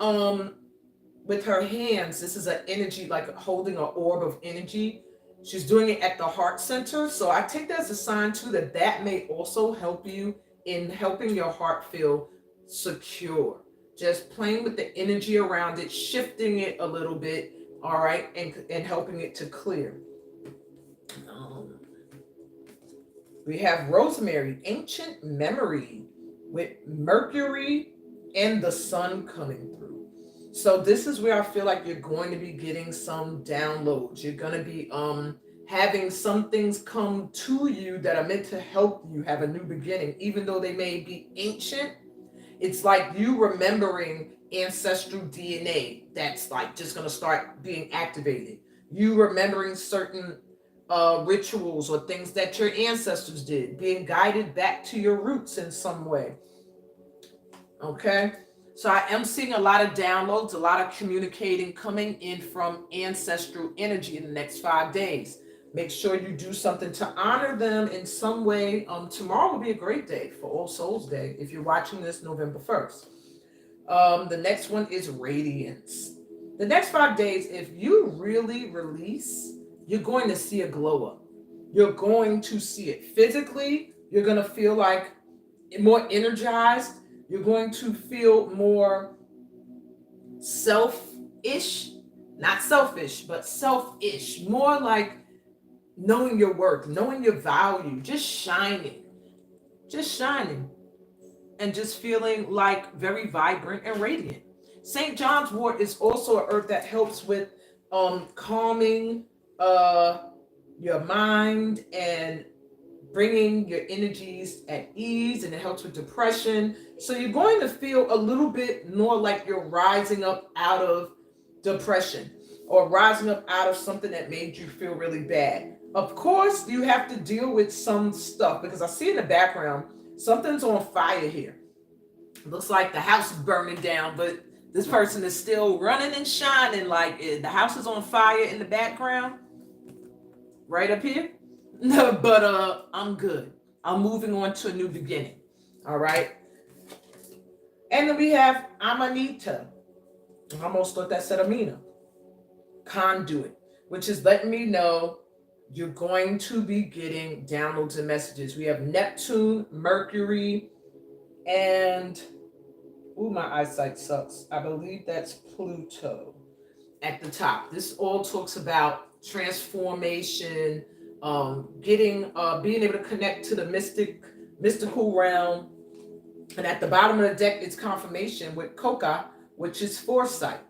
with her hands, this is an energy, like holding an orb of energy. She's doing it at the heart center. So I take that as a sign too that that may also help you in helping your heart feel secure. Just playing with the energy around it, shifting it a little bit, all right, and helping it to clear. We have rosemary, ancient memory, with Mercury and the sun coming through. So this is where I feel like you're going to be getting some downloads. You're going to be having some things come to you that are meant to help you have a new beginning, even though they may be ancient. It's like you remembering ancestral DNA that's like just going to start being activated. You remembering certain rituals or things that your ancestors did, being guided back to your roots in some way. Okay. So I am seeing a lot of downloads, a lot of communicating coming in from ancestral energy in the next 5 days. Make sure you do something to honor them in some way. Tomorrow will be a great day for All Souls Day if you're watching this November 1st. The next one is radiance. The next 5 days, if you really release, you're going to see a glow up. You're going to see it physically. You're going to feel like more energized. You're going to feel more self-ish, not selfish, but self-ish, more like knowing your worth, knowing your value, just shining, and just feeling like very vibrant and radiant. St. John's wort is also an herb that helps with calming your mind and bringing your energies at ease, and it helps with depression. So you're going to feel a little bit more like you're rising up out of depression or rising up out of something that made you feel really bad. Of course, you have to deal with some stuff, because I see in the background something's on fire here. It looks like the house is burning down, but this person is still running and shining like the house is on fire in the background right up here. No, but I'm good. I'm moving on to a new beginning. All right. And then we have Amanita. I almost thought that said Amina. Conduit, which is letting me know you're going to be getting downloads and messages. We have Neptune, Mercury, and my eyesight sucks. I believe that's Pluto at the top. This all talks about transformation, being able to connect to the mystical realm. And at the bottom of the deck, it's confirmation with Coca, which is foresight.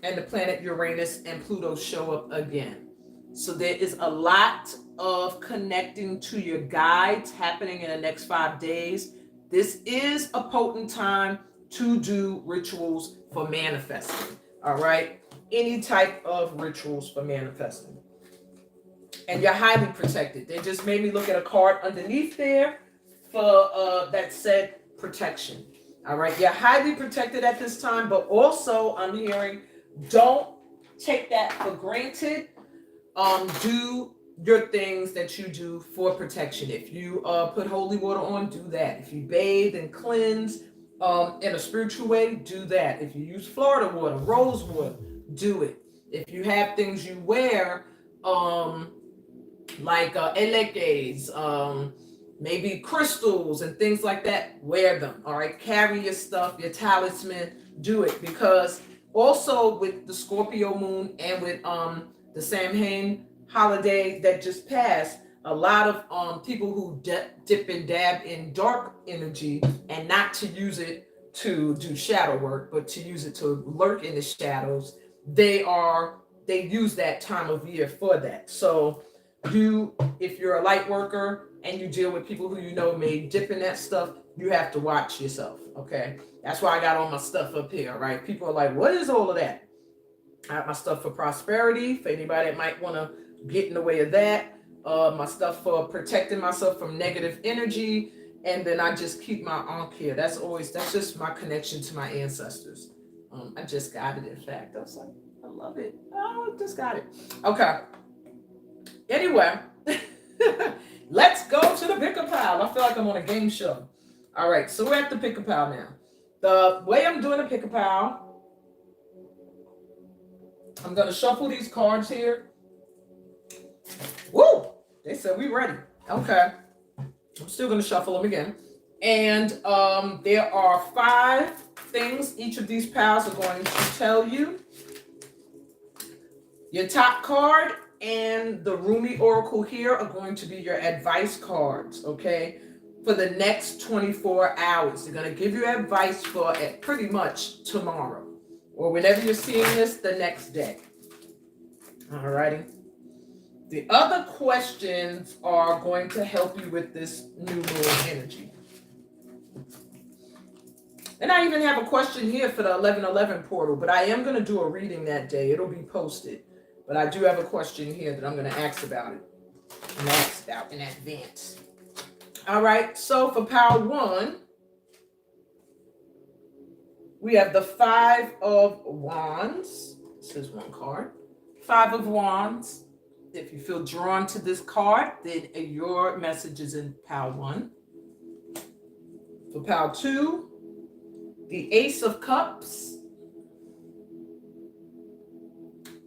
And the planet Uranus and Pluto show up again. So there is a lot of connecting to your guides happening in the next 5 days. This is a potent time to do rituals for manifesting. All right? Any type of rituals for manifesting. And you're highly protected. They just made me look at a card underneath there for that said protection. All right? You're highly protected at this time, but also I'm hearing don't take that for granted. Do your things that you do for protection. If you put holy water on, do that. If you bathe and cleanse in a spiritual way, do that. If you use Florida water, rose water, do it. If you have things you wear, like elekes, maybe crystals and things like that, wear them. All right, carry your stuff, your talisman, do it. Because also with the Scorpio moon and with the Samhain holiday that just passed, a lot of people who dip and dab in dark energy, and not to use it to do shadow work, but to use it to lurk in the shadows, they use that time of year for that. So if you're a light worker and you deal with people who may dip in that stuff, you have to watch yourself. Okay, that's why I got all my stuff up here. Right? People are like, what is all of that? I have my stuff for prosperity, for anybody that might want to get in the way of that. My stuff for protecting myself from negative energy. And then I just keep my Ankh here. That's just my connection to my ancestors. I just got it, in fact. I was like, I love it. Oh, I just got it. Okay. Anyway, let's go to the pick a pile. I feel like I'm on a game show. All right, so we're at the pick a pile now. The way I'm doing a pick a pile, I'm going to shuffle these cards here. Woo! They said we ready. Okay. I'm still going to shuffle them again. And there are 5 things each of these piles are going to tell you. Your top card and the Rumi Oracle here are going to be your advice cards, okay, for the next 24 hours. They're going to give you advice for pretty much tomorrow, or whenever you're seeing this, the next day. All righty. The other questions are going to help you with this new moon energy. And I even have a question here for the 1111 portal, but I am going to do a reading that day. It'll be posted. But I do have a question here that I'm going to ask about it. And ask about in advance. All right. So for pile 1, we have the 5 of Wands. This is one card. 5 of Wands. If you feel drawn to this card, then your message is in pile 1. For pile 2, the Ace of Cups.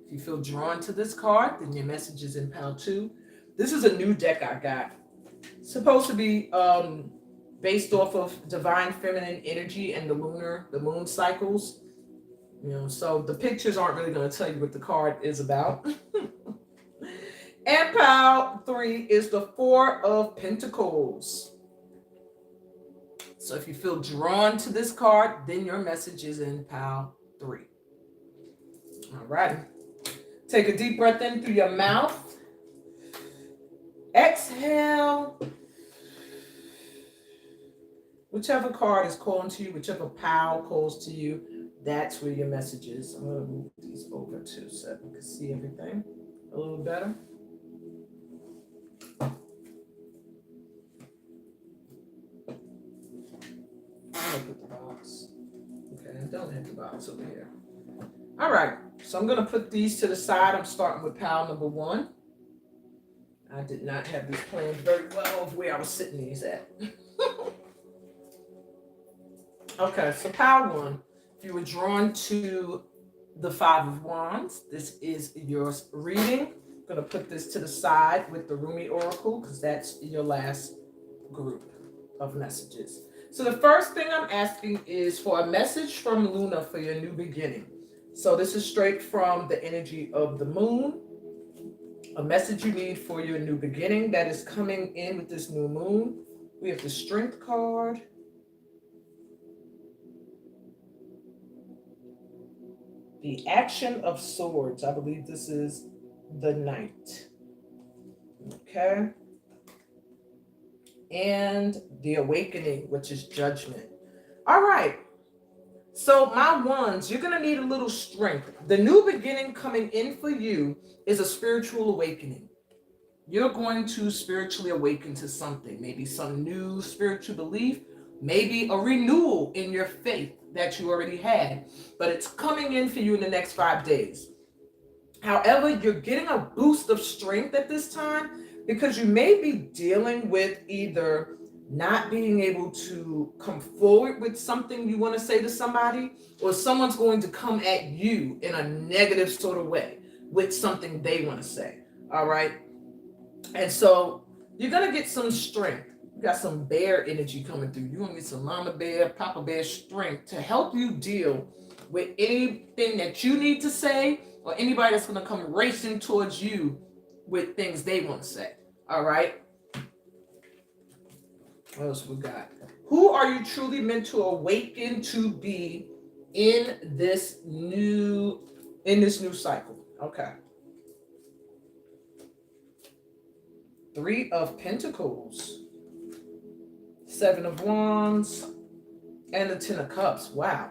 If you feel drawn to this card, then your message is in pile 2. This is a new deck I got. It's supposed to be based off of divine feminine energy and the moon cycles. So the pictures aren't really going to tell you what the card is about. And pile 3 is the 4 of Pentacles. So if you feel drawn to this card, then your message is in pile 3. All right. Take a deep breath in through your mouth. Exhale. Whichever card is calling to you, whichever pile calls to you, that's where your message is. I'm going to move these over too so you can see everything a little better. Look at the box. Okay, I don't have the box over here. All right, so I'm going to put these to the side. I'm starting with pile number 1. I did not have this planned very well of where I was sitting these at. Okay, so pile 1. If you were drawn to the 5 of Wands, this is your reading. going to put this to the side with the Rumi Oracle because that's your last group of messages. So the first thing I'm asking is for a message from Luna for your new beginning. So this is straight from the energy of the moon. A message you need for your new beginning that is coming in with this new moon. We have the Strength card. The Action of Swords. I believe this is the Knight. Okay. And the Awakening, which is Judgment. All right. So my ones, you're going to need a little strength. The new beginning coming in for you is a spiritual awakening. You're going to spiritually awaken to something, maybe some new spiritual belief, maybe a renewal in your faith that you already had, but it's coming in for you in the next 5 days. However, you're getting a boost of strength at this time because you may be dealing with either not being able to come forward with something you want to say to somebody, or someone's going to come at you in a negative sort of way with something they want to say. All right. And so you're going to get some strength. You got some bear energy coming through. You're going to get some mama bear, papa bear strength to help you deal with anything that you need to say or anybody that's going to come racing towards you with things they want to say. All right. What else we got? Who are you truly meant to awaken to be in this new cycle? Okay. 3 of Pentacles, 7 of Wands, and the 10 of Cups. Wow.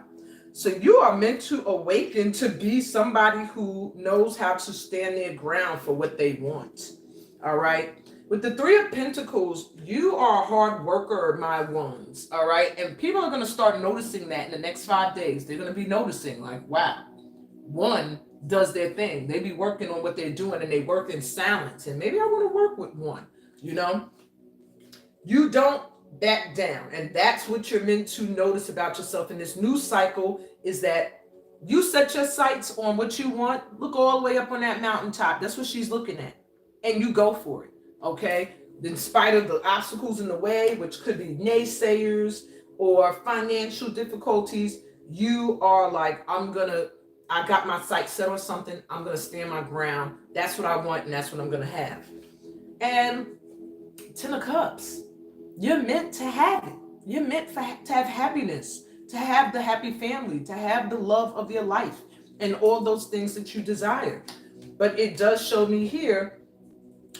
So you are meant to awaken to be somebody who knows how to stand their ground for what they want. All right. With the 3 of Pentacles, you are a hard worker, my ones. All right. And people are going to start noticing that in the next 5 days. They're going to be noticing like, wow, one does their thing. They be working on what they're doing and they work in silence. And maybe I want to work with one, you know, you don't back down. And that's what you're meant to notice about yourself in this new cycle is that you set your sights on what you want. Look all the way up on that mountaintop. That's what she's looking at. And you go for it. Okay. In spite of the obstacles in the way, which could be naysayers or financial difficulties, you are like, I got my sights set on something. I'm going to stand my ground. That's what I want. And that's what I'm going to have. And 10 of Cups, you're meant to have it. You're meant to have happiness, to have the happy family, to have the love of your life and all those things that you desire. But it does show me here,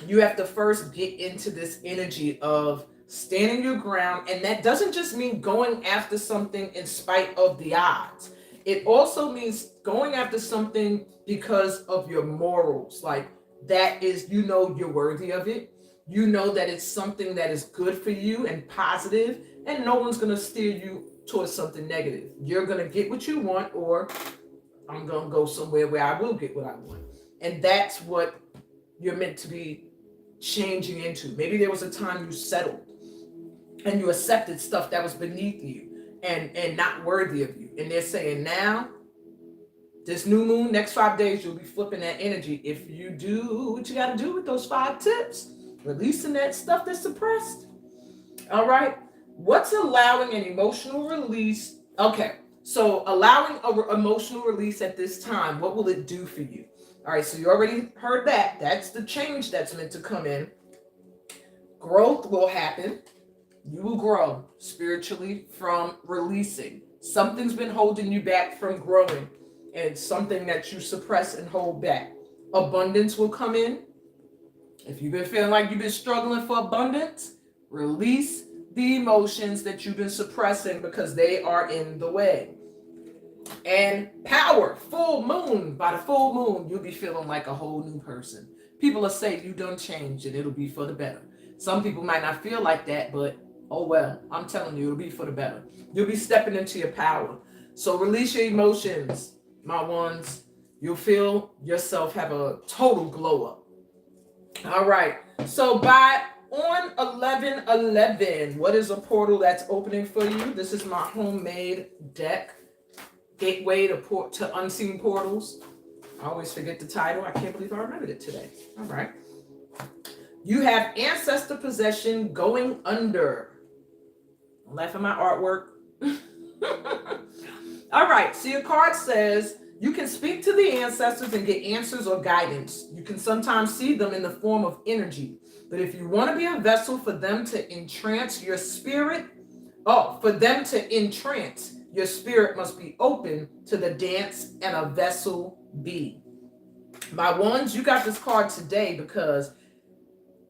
you have to first get into this energy of standing your ground. And that doesn't just mean going after something in spite of the odds. It also means going after something because of your morals. Like that is, you know, you're worthy of it. You know that it's something that is good for you and positive, and no one's going to steer you towards something negative. You're going to get what you want, or I'm going to go somewhere where I will get what I want. And that's what you're meant to be changing into. Maybe there was a time you settled and you accepted stuff that was beneath you and not worthy of you. And they're saying now, this new moon, next 5 days, you'll be flipping that energy. If you do what you got to do with those 5 tips, releasing that stuff that's suppressed. All right. What's allowing an emotional release? Okay. So allowing an emotional release at this time, what will it do for you? All right. So you already heard that. That's the change that's meant to come in. Growth will happen. You will grow spiritually from releasing. Something's been holding you back from growing, and something that you suppress and hold back. Abundance will come in. If you've been feeling like you've been struggling for abundance, release the emotions that you've been suppressing because they are in the way. And power, full moon. By the full moon, you'll be feeling like a whole new person. People will say you done changed and it'll be for the better. Some people might not feel like that, but oh well, I'm telling you, it'll be for the better. You'll be stepping into your power. So release your emotions, my ones. You'll feel yourself have a total glow up. All right. So on 11/11, what is a portal that's opening for you? This is my homemade deck, Gateway to Unseen Portals. I always forget the title. I can't believe I remembered it today. All right. You have ancestor possession going under. Don't laugh at my artwork. All right. So your card says you can speak to the ancestors and get answers or guidance. You can sometimes see them in the form of energy. But if you want to be a vessel for them to entrance your spirit, your spirit must be open to the dance and a vessel be. My ones, you got this card today because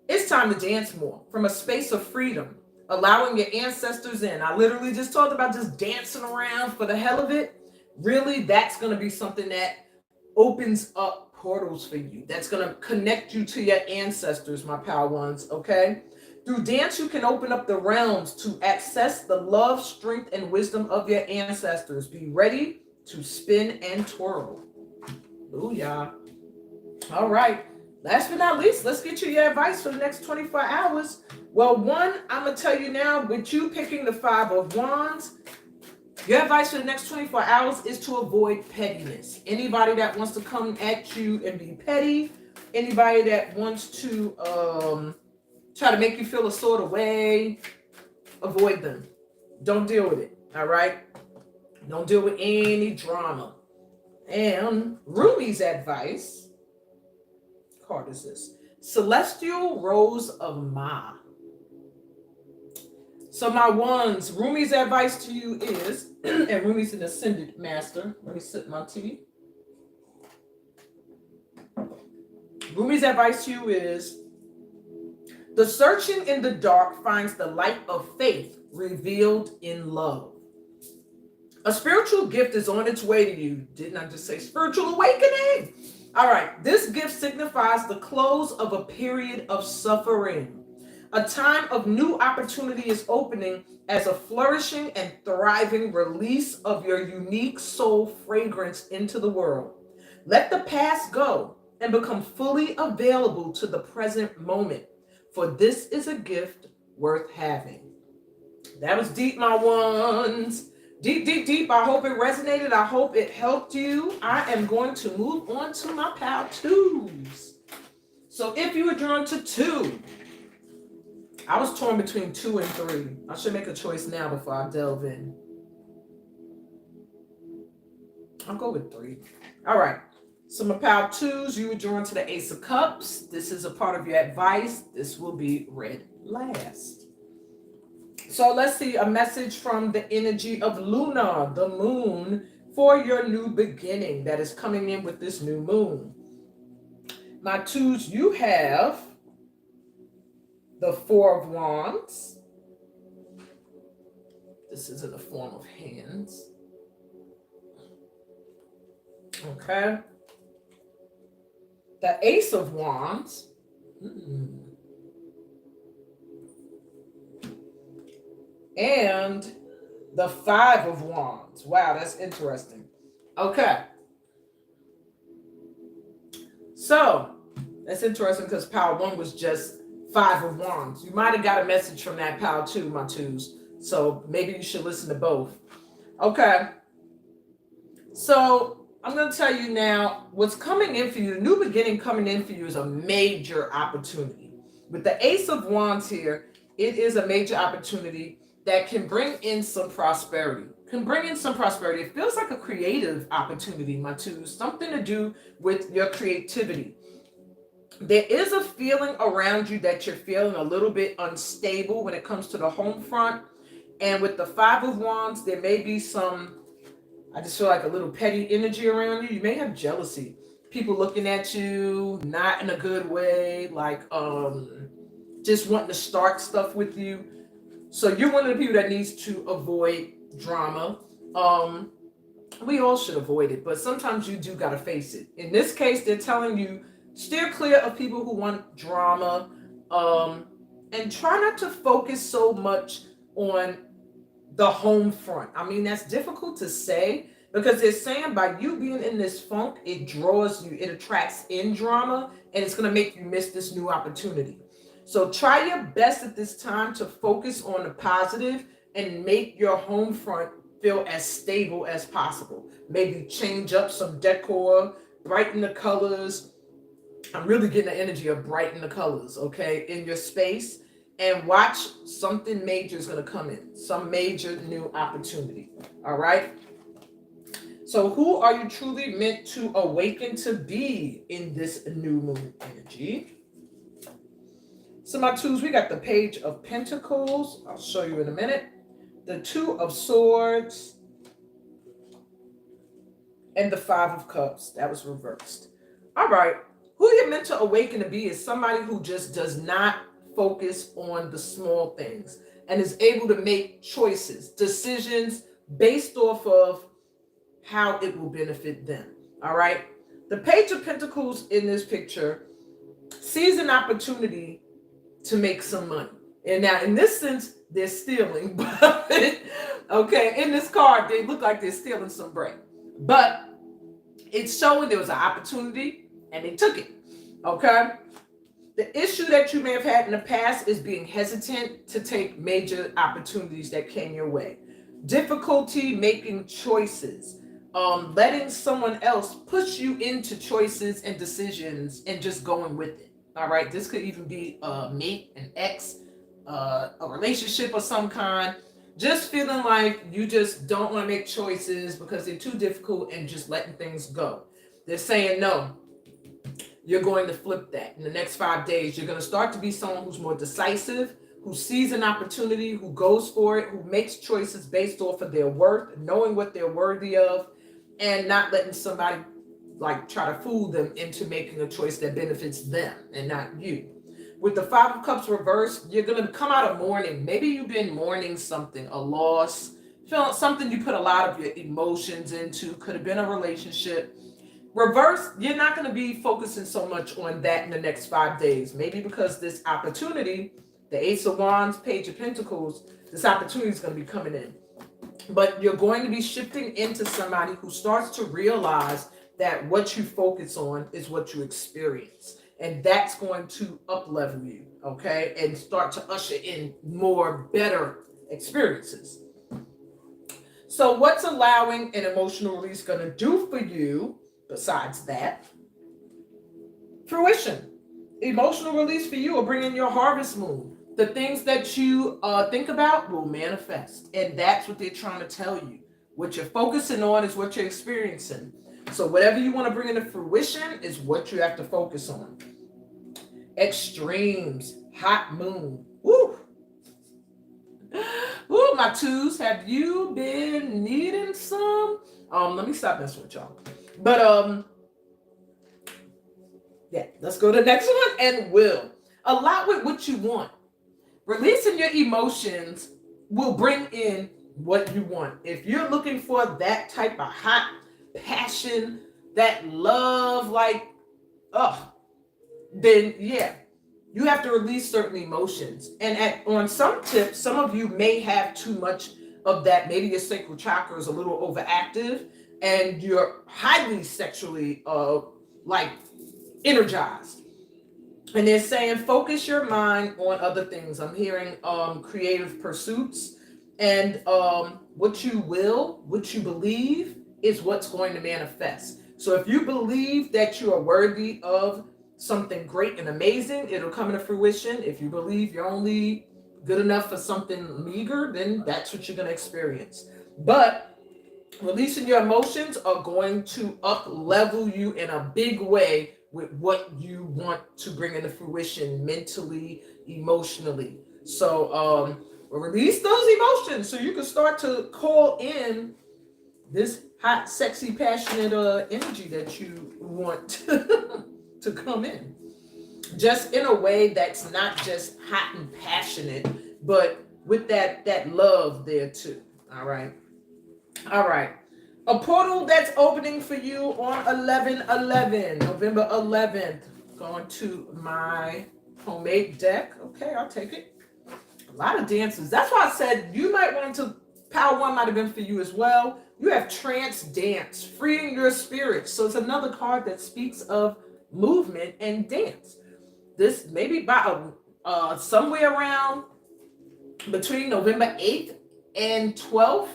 it's time to dance more from a space of freedom, allowing your ancestors in. I literally just talked about just dancing around for the hell of it. Really, that's going to be something that opens up portals for you. That's going to connect you to your ancestors, my power ones, okay? Through dance, you can open up the realms to access the love, strength, and wisdom of your ancestors. Be ready to spin and twirl. Booyah. All right. Last but not least, let's get you your advice for the next 24 hours. Well, one, I'm going to tell you now, with you picking the 5 of Wands, your advice for the next 24 hours is to avoid pettiness. Anybody that wants to come at you and be petty, anybody that wants to try to make you feel a sort of way, avoid them. Don't deal with it, all right? Don't deal with any drama. And Rumi's advice, card is this? Celestial Rose of Ma. So my ones, Rumi's advice to you is, and Rumi's an ascended master. Let me sip my tea. Rumi's advice to you is, the searching in the dark finds the light of faith revealed in love. A spiritual gift is on its way to you. Didn't I just say spiritual awakening? All right. This gift signifies the close of a period of suffering. A time of new opportunity is opening as a flourishing and thriving release of your unique soul fragrance into the world. Let the past go and become fully available to the present moment, for this is a gift worth having. That was deep, my ones. Deep, deep, deep. I hope it resonated. I hope it helped you. I am going to move on to my pal twos. So if you were drawn to 2, I was torn between 2 and 3. I should make a choice now before I delve in. I'll go with 3. All right. So my pal twos, you were drawn to the Ace of Cups. This is a part of your advice. This will be read last. So let's see a message from the energy of Luna, the moon, for your new beginning that is coming in with this new moon. My twos, you have the 4 of Wands. This is in the form of hands. Okay. The Ace of Wands. And the 5 of Wands. Wow, that's interesting. Okay. So, that's interesting because Power 1 was just 5 of Wands. You might have got a message from that Power 2, my twos. So, maybe you should listen to both. Okay. So, I'm going to tell you now, what's coming in for you, the new beginning coming in for you is a major opportunity. With the Ace of Wands here, it is a major opportunity that can bring in some prosperity. It feels like a creative opportunity, my twos, something to do with your creativity. There is a feeling around you that you're feeling a little bit unstable when it comes to the home front. And with the 5 of Wands, there may be some, I just feel like a little petty energy around you. You may have jealousy. People looking at you, not in a good way, like just wanting to start stuff with you. So you're one of the people that needs to avoid drama. We all should avoid it, but sometimes you do got to face it. In this case, they're telling you, steer clear of people who want drama, and try not to focus so much on the home front. I mean, that's difficult to say because they're saying by you being in this funk, it draws you, it attracts in drama, and it's going to make you miss this new opportunity. So try your best at this time to focus on the positive and make your home front feel as stable as possible. Maybe change up some decor, brighten the colors. I'm really getting the energy of brighten the colors, okay, in your space. And watch, something major is going to come in, some major new opportunity. All right. So who are you truly meant to awaken to be in this new moon energy? So my twos, we got the Page of Pentacles. I'll show you in a minute. The Two of Swords. And the Five of Cups. That was reversed. All right. Who you're meant to awaken to be is somebody who just does not focus on the small things and is able to make choices, decisions based off of how it will benefit them. All right. The Page of Pentacles in this picture sees an opportunity to make some money. And now in this sense, they're stealing, but okay, in this card, they look like they're stealing some bread. But it's showing there was an opportunity and they took it. Okay. The issue that you may have had in the past is being hesitant to take major opportunities that came your way. Difficulty making choices. Letting someone else push you into choices and decisions and just going with it. All right. This could even be a mate, an ex, a relationship of some kind. Just feeling like you just don't want to make choices because they're too difficult and just letting things go. They're saying no. You're going to flip that. In the next 5 days, you're going to start to be someone who's more decisive, who sees an opportunity, who goes for it, who makes choices based off of their worth, knowing what they're worthy of, and not letting somebody like try to fool them into making a choice that benefits them and not you. With the Five of Cups reversed, you're going to come out of mourning. Maybe you've been mourning something, a loss, something you put a lot of your emotions into, could have been a relationship. Reverse, you're not going to be focusing so much on that in the next 5 days. Maybe because this opportunity, the Ace of Wands, Page of Pentacles, this opportunity is going to be coming in. But you're going to be shifting into somebody who starts to realize that what you focus on is what you experience. And that's going to up-level you, okay? And start to usher in more better experiences. So what's allowing an emotional release going to do for you besides that? Fruition. Emotional release for you will bring in your harvest moon. The things that you think about will manifest. And that's what they're trying to tell you. What you're focusing on is what you're experiencing. So whatever you want to bring into fruition is what you have to focus on. Extremes. Hot moon. Woo! Woo, my twos. Have you been needing some? Let me stop messing with y'all. But yeah, let's go to the next one. And will. A lot with what you want. Releasing your emotions will bring in what you want. If you're looking for that type of hot passion, that love, like, then yeah, you have to release certain emotions. And on some tips, some of you may have too much of that. Maybe your sacral chakra is a little overactive and you're highly sexually like energized. And they're saying focus your mind on other things. I'm hearing creative pursuits, and what you will, what you believe is what's going to manifest. So if you believe that you are worthy of something great and amazing, it'll come into fruition. If you believe you're only good enough for something meager, then that's what you're going to experience. But releasing your emotions are going to up level you in a big way with what you want to bring into fruition mentally, emotionally. So release those emotions so you can start to call in this hot, sexy, passionate energy that you want to come in. Just in a way that's not just hot and passionate, but with that love there too. All right. All right. A portal that's opening for you on 11/11, November 11th. Going to my homemade deck. Okay, I'll take it. A lot of dances. That's why I said you might want to, Power One might have been for you as well. You have trance dance, freeing your spirit. So it's another card that speaks of movement and dance. This maybe by somewhere around between November 8th and 12th,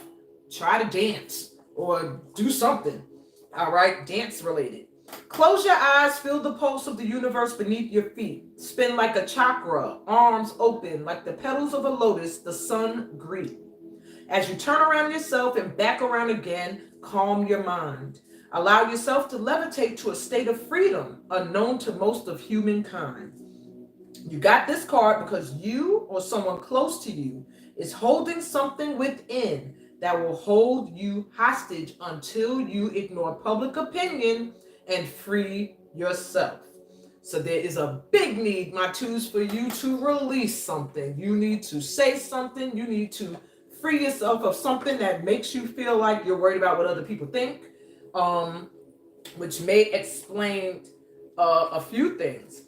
try to dance or do something. All right, dance related. Close your eyes, feel the pulse of the universe beneath your feet. Spin like a chakra, arms open like the petals of a lotus the sun greet. As you turn around yourself and back around again, calm your mind. Allow yourself to levitate to a state of freedom unknown to most of humankind. You got this card because you or someone close to you is holding something within that will hold you hostage until you ignore public opinion and free yourself. So there is a big need, my twos, for you to release something. You need to say something. You need to free yourself of something that makes you feel like you're worried about what other people think, which may explain a few things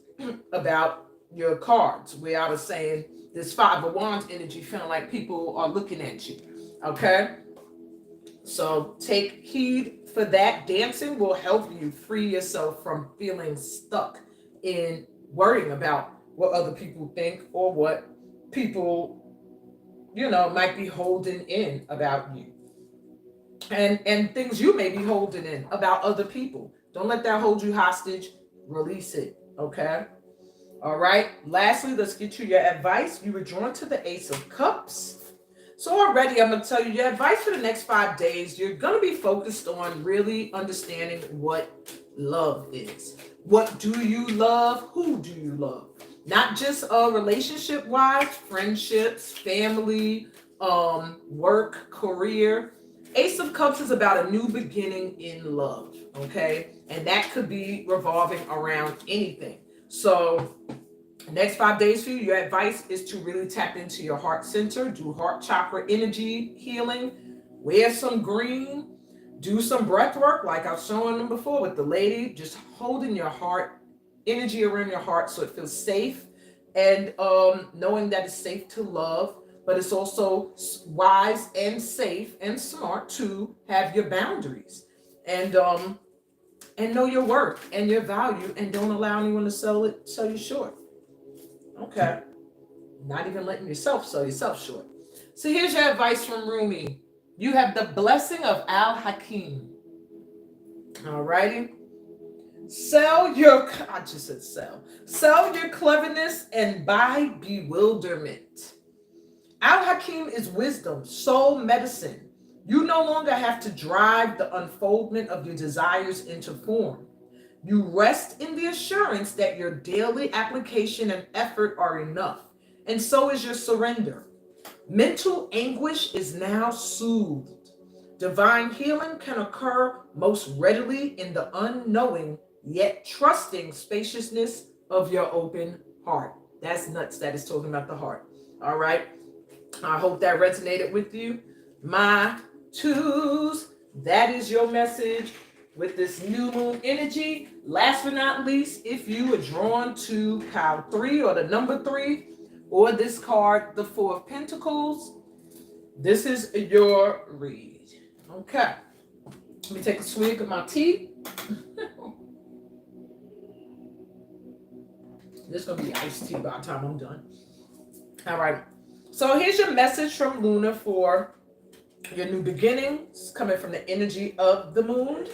about your cards, where I was saying this Five of Wands energy, feeling like people are looking at you. Okay? So take heed for that. Dancing will help you free yourself from feeling stuck in worrying about what other people think or what people, might be holding in about you. And things you may be holding in about other people. Don't let that hold you hostage. Release it. Okay? All right. Lastly, let's get you your advice. You were drawn to the Ace of Cups. So already I'm going to tell you your advice for the next 5 days. You're going to be focused on really understanding what love is. What do you love? Who do you love? Not just relationship-wise, friendships, family, work, career. Ace of Cups is about a new beginning in love, okay? And that could be revolving around anything. So next 5 days for you, your advice is to really tap into your heart center, do heart chakra energy healing, wear some green, do some breath work like I've shown them before with the lady, just holding your heart, energy around your heart so it feels safe, and knowing that it's safe to love, but it's also wise and safe and smart to have your boundaries and know your worth and your value, and don't allow anyone to sell you short. Okay. Not even letting yourself sell yourself short. So here's your advice from Rumi. You have the blessing of Al-Hakim. Alrighty. Sell your cleverness and buy bewilderment. Al-Hakim is wisdom, soul medicine. You no longer have to drive the unfoldment of your desires into form. You rest in the assurance that your daily application and effort are enough, and so is your surrender. Mental anguish is now soothed. Divine healing can occur most readily in the unknowing, yet trusting spaciousness of your open heart. That's nuts. That is talking about the heart. All right. I hope that resonated with you. My twos, that is your message with this new moon energy. Last but not least, if you are drawn to pile 3 or the number 3 or this card, the 4 of Pentacles, this is your read. Okay. Let me take a swig of my tea. This is going to be iced tea by the time I'm done. All right. So here's your message from Luna for your new beginnings coming from the energy of the moon.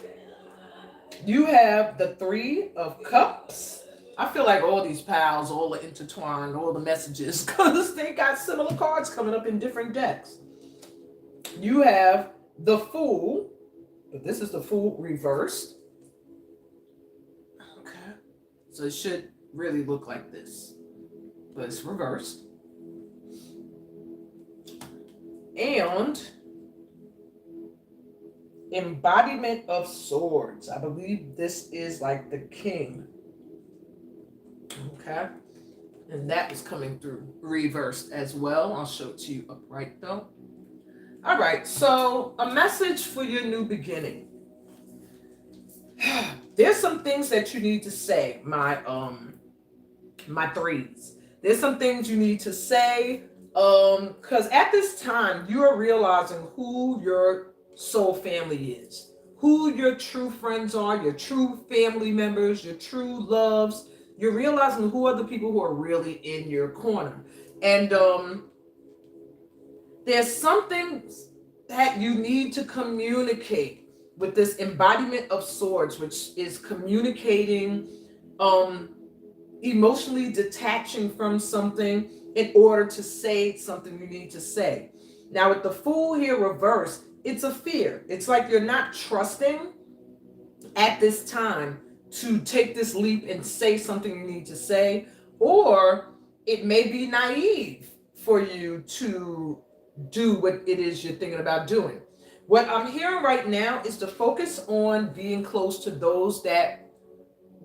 You have the 3 of Cups. I feel like all these piles, all are intertwined, all the messages, because they got similar cards coming up in different decks. You have the Fool, but this is the Fool reversed. Okay. So it should really look like this, but it's reversed. And Embodiment of Swords. I believe this is like the King. Okay. And that is coming through reversed as well. I'll show it to you upright though. All right. So a message for your new beginning. There's some things that you need to say, my threes. There's some things you need to say. Because at this time, you are realizing who your soul family is, who your true friends are, your true family members, your true loves. You're realizing who are the people who are really in your corner. And there's some things that you need to communicate with this embodiment of swords, which is communicating, um, emotionally detaching from something in order to say something you need to say. Now, with the Fool here reversed, it's a fear. It's like you're not trusting at this time to take this leap and say something you need to say, or it may be naive for you to do what it is you're thinking about doing. What I'm hearing right now is to focus on being close to those that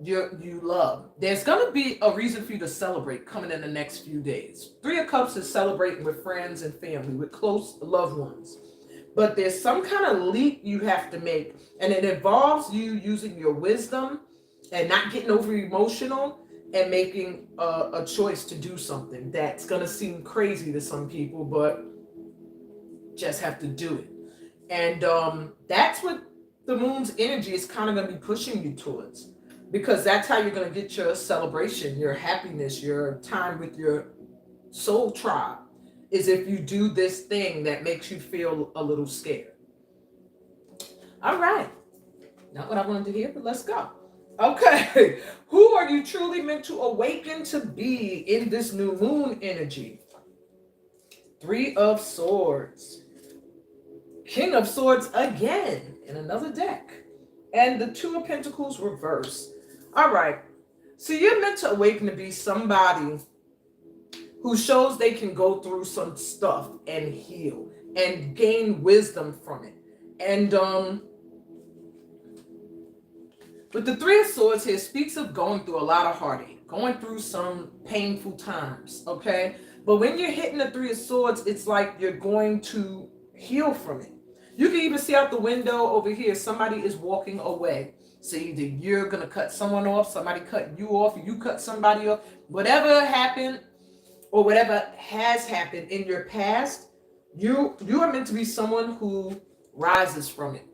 you love. There's gonna be a reason for you to celebrate coming in the next few days. Three of Cups is celebrating with friends and family, with close loved ones. But there's some kind of leap you have to make, and it involves you using your wisdom and not getting over emotional and making a choice to do something that's gonna seem crazy to some people, but just have to do it. And that's what the moon's energy is kind of going to be pushing you towards, because that's how you're going to get your celebration, your happiness, your time with your soul tribe, is if you do this thing that makes you feel a little scared. All right. Not what I wanted to hear, but let's go. Okay. Who are you truly meant to awaken to be in this new moon energy? Three of Swords. King of Swords again in another deck. And the Two of Pentacles reversed. All right. So you're meant to awaken to be somebody who shows they can go through some stuff and heal and gain wisdom from it. And with the Three of Swords here, speaks of going through a lot of heartache, going through some painful times, okay? But when you're hitting the Three of Swords, it's like you're going to heal from it. You can even see out the window over here, somebody is walking away. So either you're going to cut someone off, somebody cut you off, you cut somebody off. Whatever happened or whatever has happened in your past, you are meant to be someone who rises from it.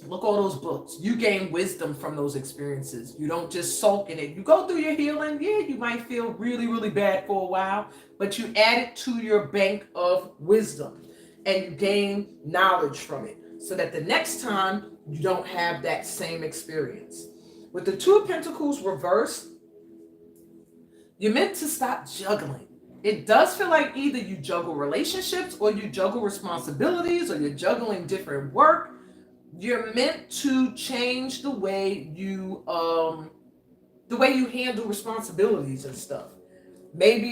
Look, all those books. You gain wisdom from those experiences. You don't just sulk in it. You go through your healing. Yeah, you might feel really, really bad for a while, but you add it to your bank of wisdom and you gain knowledge from it so that the next time you don't have that same experience. With the Two of Pentacles reversed, you're meant to stop juggling. It does feel like either you juggle relationships or you juggle responsibilities or you're juggling different work. You're meant to change the way you handle responsibilities and stuff. Maybe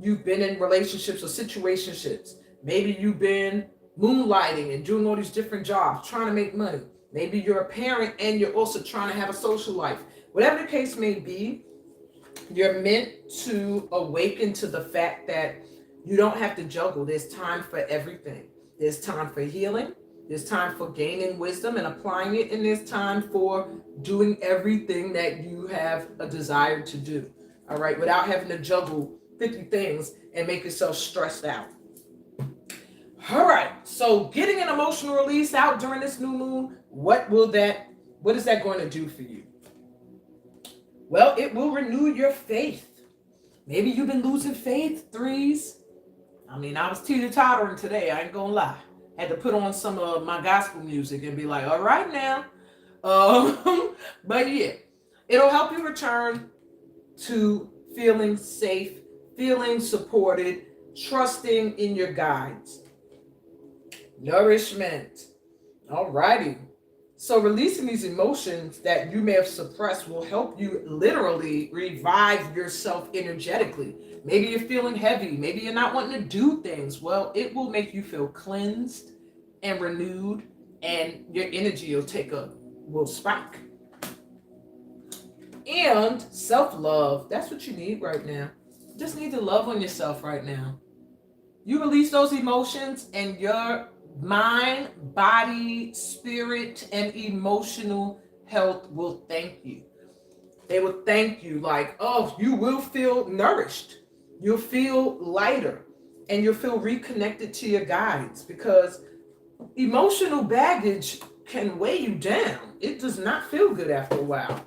you've been in relationships or situationships. Maybe you've been moonlighting and doing all these different jobs, trying to make money. Maybe you're a parent and you're also trying to have a social life. Whatever the case may be, you're meant to awaken to the fact that you don't have to juggle. There's time for everything. There's time for healing. There's time for gaining wisdom and applying it. And there's time for doing everything that you have a desire to do. All right. Without having to juggle 50 things and make yourself stressed out. All right. So getting an emotional release out during this new moon, what is that going to do for you? Well, it will renew your faith. Maybe you've been losing faith, threes. I mean, I was teeter-tottering today. I ain't gonna lie. Had to put on some of my gospel music and be like, all right now. But yeah, it'll help you return to feeling safe, feeling supported, trusting in your guides. Nourishment. All righty. So releasing these emotions that you may have suppressed will help you literally revive yourself energetically. Maybe you're feeling heavy. Maybe you're not wanting to do things. Well, it will make you feel cleansed and renewed, and your energy will spike. And self-love, that's what you need right now. You just need to love on yourself right now. You release those emotions and your mind, body, spirit, and emotional health will thank you. They will thank you like, oh, you will feel nourished. You'll feel lighter and you'll feel reconnected to your guides, because emotional baggage can weigh you down. It does not feel good after a while.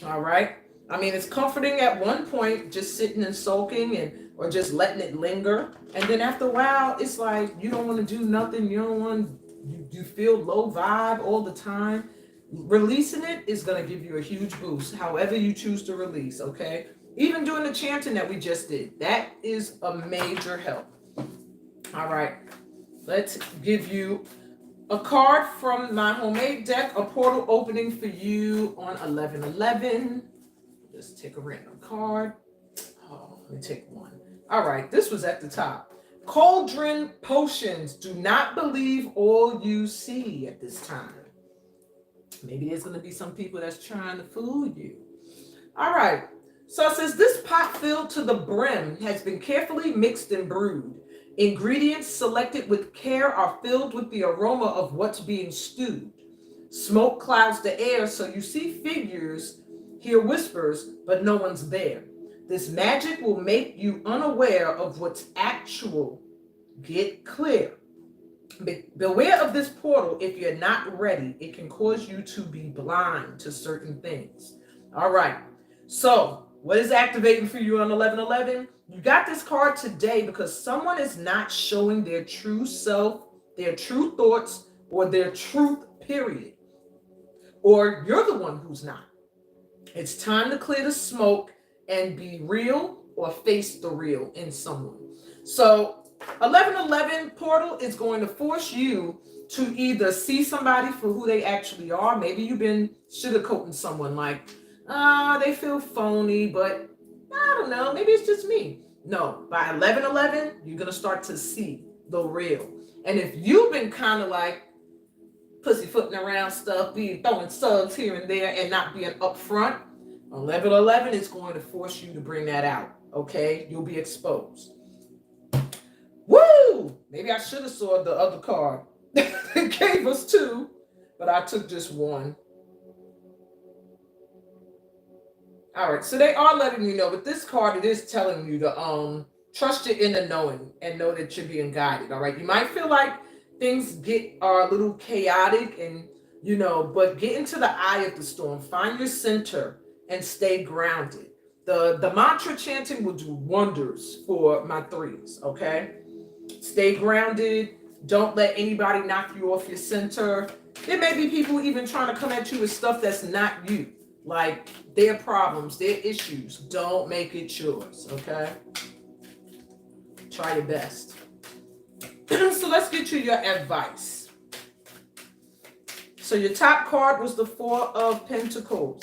All right. I mean, it's comforting at one point, just sitting and sulking or just letting it linger. And then after a while, it's like you don't want to do nothing. You don't want to you feel low vibe all the time, releasing it is going to give you a huge boost, however you choose to release, okay? Even doing the chanting that we just did, that is a major help. All right, let's give you a card from my homemade deck, a portal opening for you on 11/11. Just take a random card. Oh, let me take one. All right, this was at the top. Cauldron potions. Do not believe all you see at this time. Maybe there's going to be some people that's trying to fool you. All right. So it says this pot filled to the brim has been carefully mixed and brewed. Ingredients selected with care are filled with the aroma of what's being stewed. Smoke clouds the air, so you see figures, hear whispers, but no one's there. This magic will make you unaware of what's actual. Get clear. Beware of this portal. If you're not ready, it can cause you to be blind to certain things. All right. So what is activating for you on 11/11? You got this card today because someone is not showing their true self, their true thoughts, or their truth, period. Or you're the one who's not. It's time to clear the smoke and be real or face the real in someone. So 11/11 portal is going to force you to either see somebody for who they actually are. Maybe you've been sugarcoating someone like, they feel phony, but I don't know, maybe it's just me. No, by 11/11, you're going to start to see the real. And if you've been kind of like pussyfooting around stuff, throwing subs here and there and not being upfront, 11/11 is going to force you to bring that out, okay? You'll be exposed. Woo! Maybe I should have saw the other card. It gave us two, but I took just one. All right, so they are letting you know, but this card, it is telling you to trust your inner knowing and know that you're being guided. All right, you might feel like things are a little chaotic and but get into the eye of the storm. Find your center and stay grounded. The mantra chanting will do wonders for my threes. Okay, stay grounded. Don't let anybody knock you off your center. There may be people even trying to come at you with stuff that's not you, like their problems, their issues. Don't make it yours, okay? Try your best. So let's get you your advice. So your top card was the Four of Pentacles.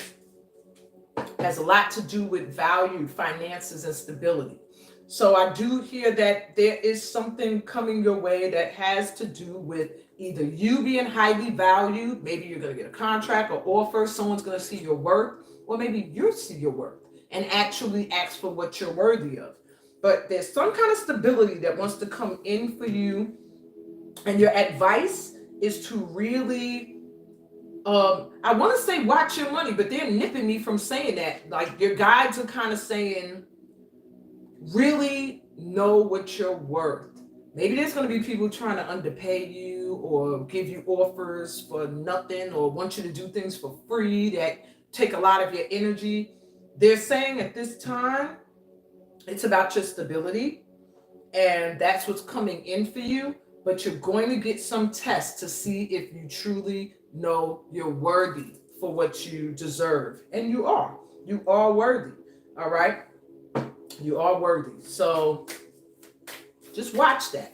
Has a lot to do with value, finances, and stability. So I do hear that there is something coming your way that has to do with either you being highly valued, maybe you're going to get a contract or offer, someone's going to see your worth, or maybe you see your worth and actually ask for what you're worthy of. But there's some kind of stability that wants to come in for you, and your advice is to really, I want to say watch your money, but they're nipping me from saying that. Like your guides are kind of saying, really know what you're worth. Maybe there's going to be people trying to underpay you or give you offers for nothing or want you to do things for free that take a lot of your energy. They're saying at this time, it's about your stability, and that's what's coming in for you, but you're going to get some tests to see if you truly know you're worthy for what you deserve. And you are worthy. All right. You are worthy. So just watch that.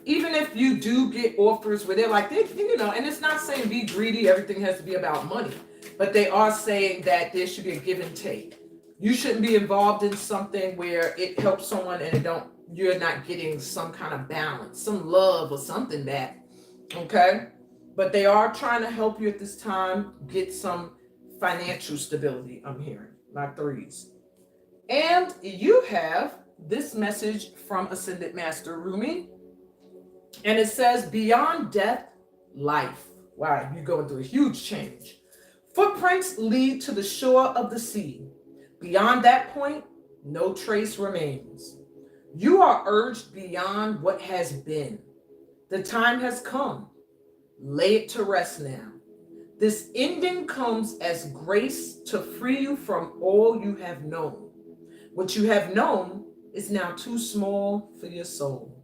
Even if you do get offers where they're like, and it's not saying be greedy, everything has to be about money, but they are saying that there should be a give and take. You shouldn't be involved in something where it helps someone and you're not getting some kind of balance, some love or something back. Okay? But they are trying to help you at this time get some financial stability, I'm hearing, my threes. And you have this message from Ascended Master Rumi. And it says, beyond death, life. Wow, you're going through a huge change. Footprints lead to the shore of the sea. Beyond that point, no trace remains. You are urged beyond what has been. The time has come. Lay it to rest now. This ending comes as grace to free you from all you have known. What you have known is now too small for your soul.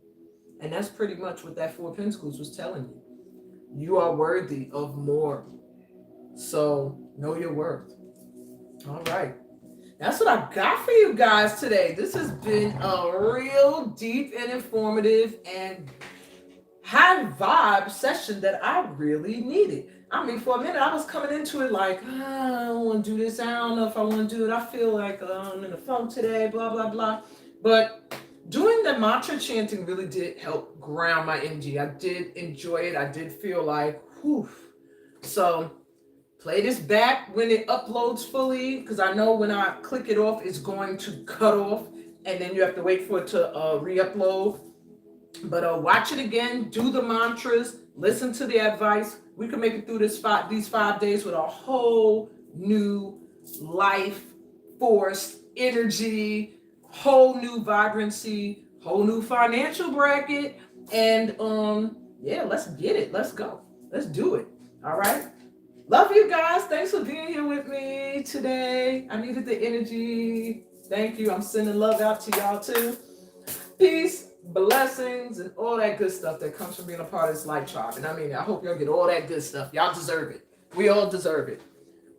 And that's pretty much what that Four of Pentacles was telling you. You are worthy of more. So know your worth. All right. That's what I got for you guys today. This has been a real deep and informative and high vibe session that I really needed. I mean, for a minute, I was coming into it like, I don't want to do this. I don't know if I want to do it. I feel like I'm in the funk today, blah, blah, blah. But doing the mantra chanting really did help ground my energy. I did enjoy it. I did feel like, whew. So play this back when it uploads fully, because I know when I click it off, it's going to cut off, and then you have to wait for it to re-upload. But watch it again, do the mantras, listen to the advice. We can make it through these 5 days with a whole new life force, energy, whole new vibrancy, whole new financial bracket. And yeah, let's get it. Let's go. Let's do it. All right. Love you guys. Thanks for being here with me today. I needed the energy. Thank you. I'm sending love out to y'all too. Peace, blessings, and all that good stuff that comes from being a part of this light tribe. And I mean, I hope y'all get all that good stuff. Y'all deserve it. We all deserve it.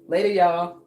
Later, y'all.